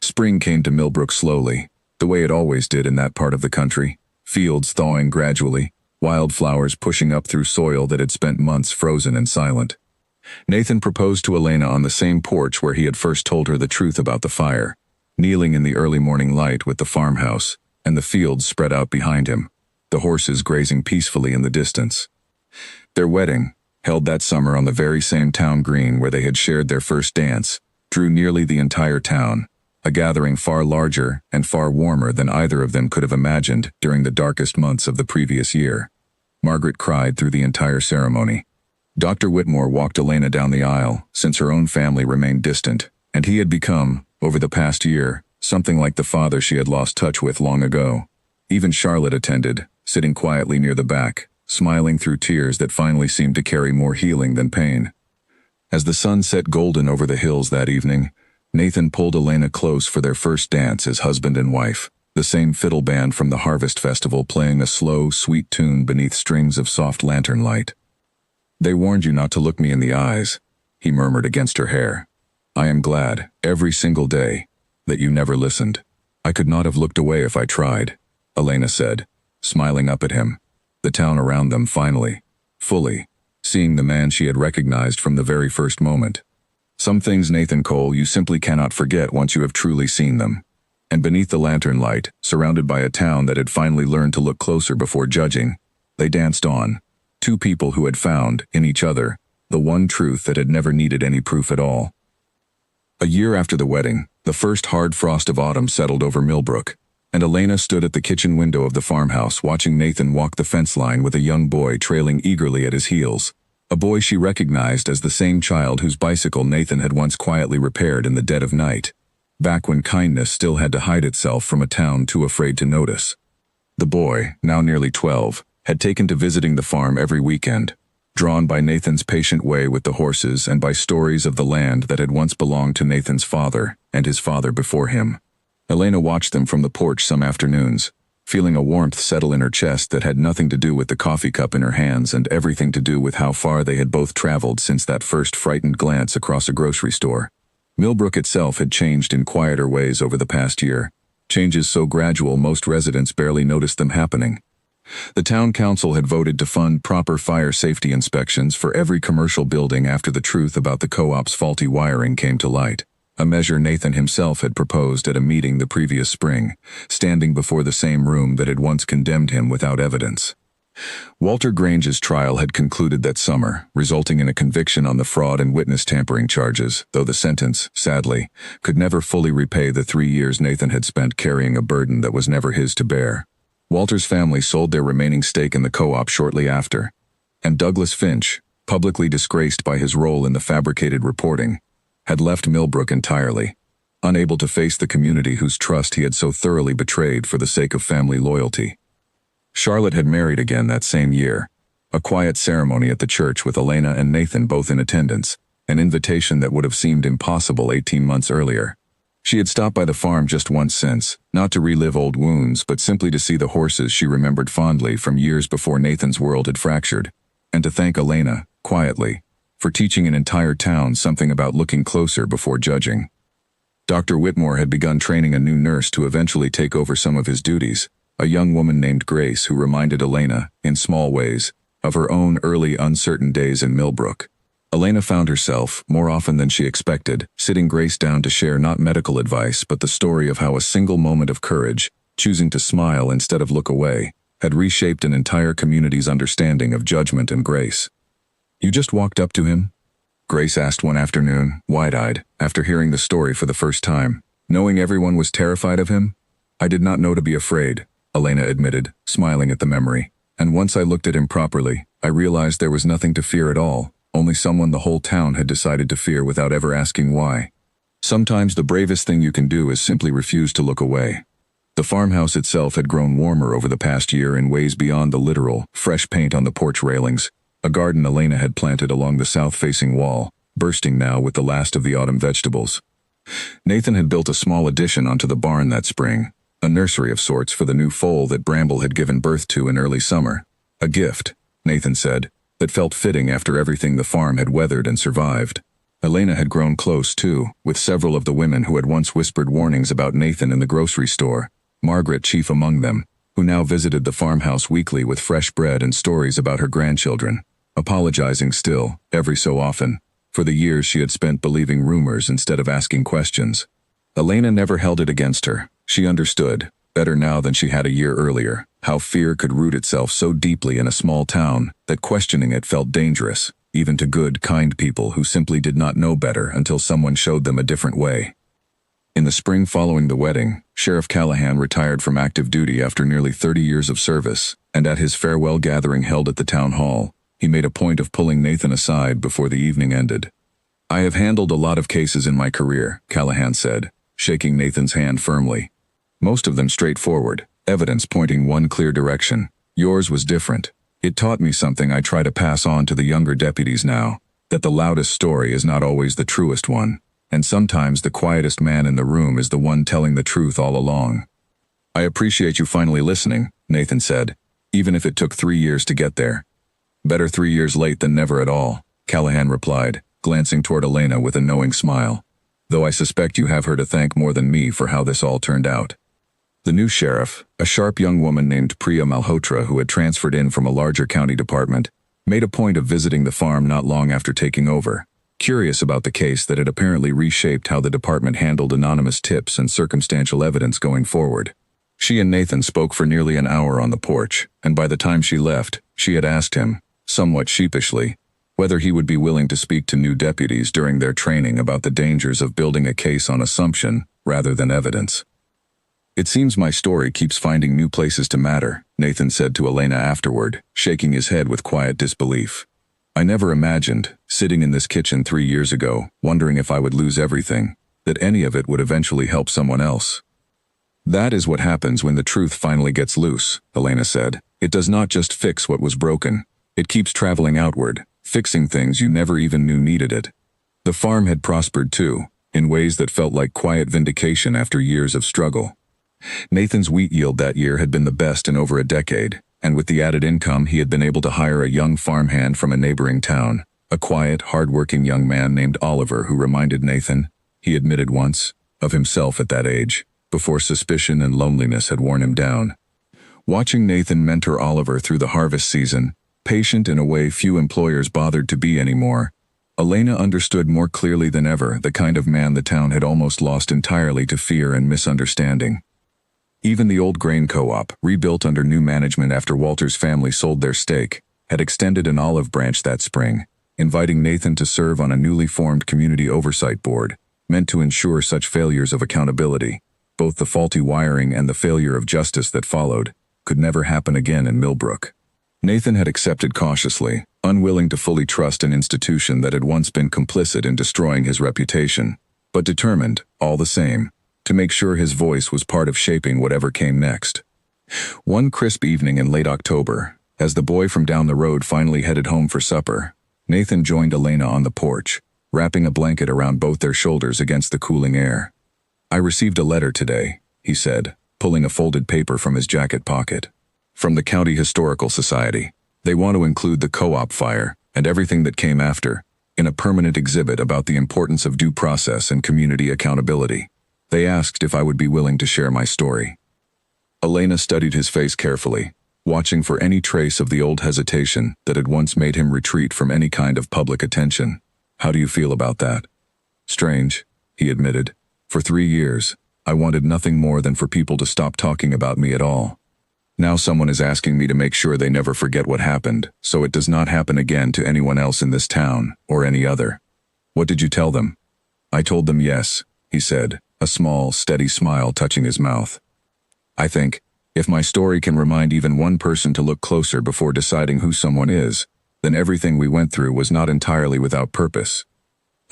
Spring came to Millbrook slowly, the way it always did in that part of the country, fields thawing gradually, wildflowers pushing up through soil that had spent months frozen and silent. Nathan proposed to Elena on the same porch where he had first told her the truth about the fire, kneeling in the early morning light with the farmhouse and the fields spread out behind him, the horses grazing peacefully in the distance. Their wedding, held that summer on the very same town green where they had shared their first dance, drew nearly the entire town, a gathering far larger and far warmer than either of them could have imagined during the darkest months of the previous year. Margaret cried through the entire ceremony. Dr. Whitmore walked Elena down the aisle, since her own family remained distant, and he had become, over the past year, something like the father she had lost touch with long ago. Even Charlotte attended, sitting quietly near the back, smiling through tears that finally seemed to carry more healing than pain. As the sun set golden over the hills that evening, Nathan pulled Elena close for their first dance as husband and wife, the same fiddle band from the Harvest Festival playing a slow, sweet tune beneath strings of soft lantern light. "They warned you not to look me in the eyes," he murmured against her hair. "I am glad, every single day, that you never listened. I could not have looked away if I tried," Elena said, smiling up at him, the town around them finally, fully, seeing the man she had recognized from the very first moment. "Some things, Nathan Cole, you simply cannot forget once you have truly seen them." And beneath the lantern light, surrounded by a town that had finally learned to look closer before judging, they danced on, two people who had found, in each other, the one truth that had never needed any proof at all. A year after the wedding, the first hard frost of autumn settled over Millbrook, and Elena stood at the kitchen window of the farmhouse watching Nathan walk the fence line with a young boy trailing eagerly at his heels, a boy she recognized as the same child whose bicycle Nathan had once quietly repaired in the dead of night, back when kindness still had to hide itself from a town too afraid to notice. The boy, now nearly 12, had taken to visiting the farm every weekend, drawn by Nathan's patient way with the horses and by stories of the land that had once belonged to Nathan's father and his father before him. Elena watched them from the porch some afternoons, feeling a warmth settle in her chest that had nothing to do with the coffee cup in her hands and everything to do with how far they had both traveled since that first frightened glance across a grocery store. Millbrook itself had changed in quieter ways over the past year, changes so gradual most residents barely noticed them happening. The town council had voted to fund proper fire safety inspections for every commercial building after the truth about the co-op's faulty wiring came to light, a measure Nathan himself had proposed at a meeting the previous spring, standing before the same room that had once condemned him without evidence. Walter Grange's trial had concluded that summer, resulting in a conviction on the fraud and witness tampering charges, though the sentence, sadly, could never fully repay the 3 years Nathan had spent carrying a burden that was never his to bear. Walter's family sold their remaining stake in the co-op shortly after, and Douglas Finch, publicly disgraced by his role in the fabricated reporting, had left Millbrook entirely, unable to face the community whose trust he had so thoroughly betrayed for the sake of family loyalty. Charlotte had married again that same year. A quiet ceremony at the church with Elena and Nathan both in attendance, an invitation that would have seemed impossible 18 months earlier. She had stopped by the farm just once since, not to relive old wounds but simply to see the horses she remembered fondly from years before Nathan's world had fractured, and to thank Elena, quietly, for teaching an entire town something about looking closer before judging. Dr. Whitmore had begun training a new nurse to eventually take over some of his duties, a young woman named Grace who reminded Elena, in small ways, of her own early uncertain days in Millbrook. Elena found herself, more often than she expected, sitting Grace down to share not medical advice but the story of how a single moment of courage, choosing to smile instead of look away, had reshaped an entire community's understanding of judgment and grace. "You just walked up to him?" Grace asked one afternoon, wide-eyed, after hearing the story for the first time. "Knowing everyone was terrified of him?" "I did not know to be afraid," Elena admitted, smiling at the memory. "And once I looked at him properly, I realized there was nothing to fear at all, only someone the whole town had decided to fear without ever asking why. Sometimes the bravest thing you can do is simply refuse to look away." The farmhouse itself had grown warmer over the past year in ways beyond the literal, fresh paint on the porch railings, a garden Elena had planted along the south-facing wall, bursting now with the last of the autumn vegetables. Nathan had built a small addition onto the barn that spring, a nursery of sorts for the new foal that Bramble had given birth to in early summer. A gift, Nathan said, that felt fitting after everything the farm had weathered and survived. Elena had grown close, too, with several of the women who had once whispered warnings about Nathan in the grocery store, Margaret chief among them, who now visited the farmhouse weekly with fresh bread and stories about her grandchildren, apologizing still, every so often, for the years she had spent believing rumors instead of asking questions. Elena never held it against her. She understood, better now than she had a year earlier, how fear could root itself so deeply in a small town that questioning it felt dangerous, even to good, kind people who simply did not know better until someone showed them a different way. In the spring following the wedding, Sheriff Callahan retired from active duty after nearly 30 years of service, and at his farewell gathering held at the town hall, he made a point of pulling Nathan aside before the evening ended. "I have handled a lot of cases in my career," Callahan said, shaking Nathan's hand firmly. "Most of them straightforward, evidence pointing one clear direction. Yours was different. It taught me something I try to pass on to the younger deputies now, that the loudest story is not always the truest one, and sometimes the quietest man in the room is the one telling the truth all along." "I appreciate you finally listening," Nathan said, "even if it took 3 years to get there." "Better 3 years late than never at all," Callahan replied, glancing toward Elena with a knowing smile. "Though I suspect you have her to thank more than me for how this all turned out." The new sheriff, a sharp young woman named Priya Malhotra who had transferred in from a larger county department, made a point of visiting the farm not long after taking over, curious about the case that had apparently reshaped how the department handled anonymous tips and circumstantial evidence going forward. She and Nathan spoke for nearly an hour on the porch, and by the time she left, she had asked him, somewhat sheepishly, whether he would be willing to speak to new deputies during their training about the dangers of building a case on assumption rather than evidence. "It seems my story keeps finding new places to matter," Nathan said to Elena afterward, shaking his head with quiet disbelief. "I never imagined, sitting in this kitchen 3 years ago, wondering if I would lose everything, that any of it would eventually help someone else." "That is what happens when the truth finally gets loose," Elena said. "It does not just fix what was broken. It keeps traveling outward, fixing things you never even knew needed it." The farm had prospered too, in ways that felt like quiet vindication after years of struggle. Nathan's wheat yield that year had been the best in over a decade, and with the added income he had been able to hire a young farmhand from a neighboring town, a quiet, hard-working young man named Oliver who reminded Nathan, he admitted once, of himself at that age, before suspicion and loneliness had worn him down. Watching Nathan mentor Oliver through the harvest season, patient in a way few employers bothered to be anymore, Elena understood more clearly than ever the kind of man the town had almost lost entirely to fear and misunderstanding. Even the old grain co-op, rebuilt under new management after Walter's family sold their stake, had extended an olive branch that spring, inviting Nathan to serve on a newly formed community oversight board, meant to ensure such failures of accountability, both the faulty wiring and the failure of justice that followed, could never happen again in Millbrook. Nathan had accepted cautiously, unwilling to fully trust an institution that had once been complicit in destroying his reputation. but determined, all the same, to make sure his voice was part of shaping whatever came next. One crisp evening in late October, as the boy from down the road finally headed home for supper, Nathan joined Elena on the porch, wrapping a blanket around both their shoulders against the cooling air. "I received a letter today," he said, pulling a folded paper from his jacket pocket. "From the County Historical Society. They want to include the co-op fire, and everything that came after, in a permanent exhibit about the importance of due process and community accountability. They asked if I would be willing to share my story." Elena studied his face carefully, watching for any trace of the old hesitation that had once made him retreat from any kind of public attention. "How do you feel about that?" "Strange," he admitted. "For 3 years, I wanted nothing more than for people to stop talking about me at all. Now someone is asking me to make sure they never forget what happened, so it does not happen again to anyone else in this town, or any other." "What did you tell them?" "I told them yes," he said, a small, steady smile touching his mouth. "I think, if my story can remind even one person to look closer before deciding who someone is, then everything we went through was not entirely without purpose."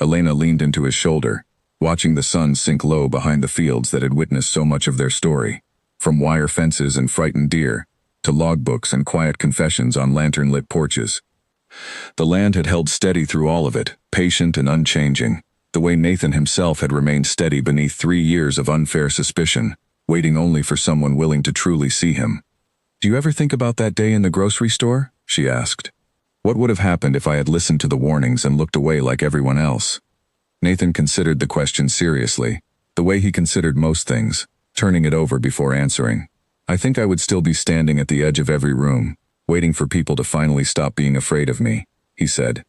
Elena leaned into his shoulder, watching the sun sink low behind the fields that had witnessed so much of their story, from wire fences and frightened deer, to logbooks and quiet confessions on lantern-lit porches. The land had held steady through all of it, patient and unchanging, the way Nathan himself had remained steady beneath 3 years of unfair suspicion, waiting only for someone willing to truly see him. "Do you ever think about that day in the grocery store?" she asked. "What would have happened if I had listened to the warnings and looked away like everyone else?" Nathan considered the question seriously, the way he considered most things, turning it over before answering. "I think I would still be standing at the edge of every room, waiting for people to finally stop being afraid of me," he said.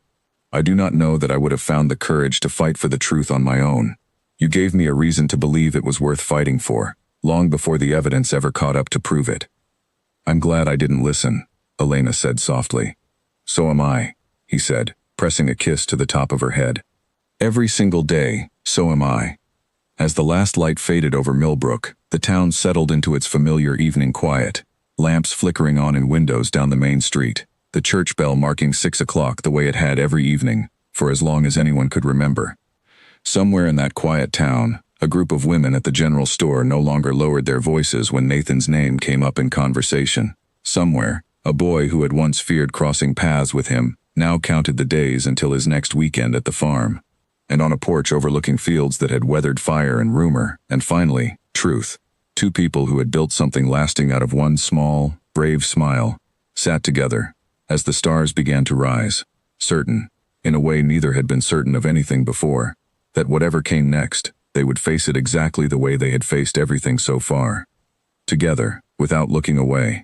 "I do not know that I would have found the courage to fight for the truth on my own. You gave me a reason to believe it was worth fighting for, long before the evidence ever caught up to prove it." "I'm glad I didn't listen," Elena said softly. "So am I," he said, pressing a kiss to the top of her head. "Every single day, so am I." As the last light faded over Millbrook, the town settled into its familiar evening quiet, lamps flickering on in windows down the main street, the church bell marking 6 o'clock the way it had every evening, for as long as anyone could remember. Somewhere in that quiet town, a group of women at the general store no longer lowered their voices when Nathan's name came up in conversation. Somewhere, a boy who had once feared crossing paths with him now counted the days until his next weekend at the farm. And on a porch overlooking fields that had weathered fire and rumor, and finally, truth, 2 people who had built something lasting out of one small, brave smile, sat together, as the stars began to rise, certain, in a way neither had been certain of anything before, that whatever came next, they would face it exactly the way they had faced everything so far. Together, without looking away.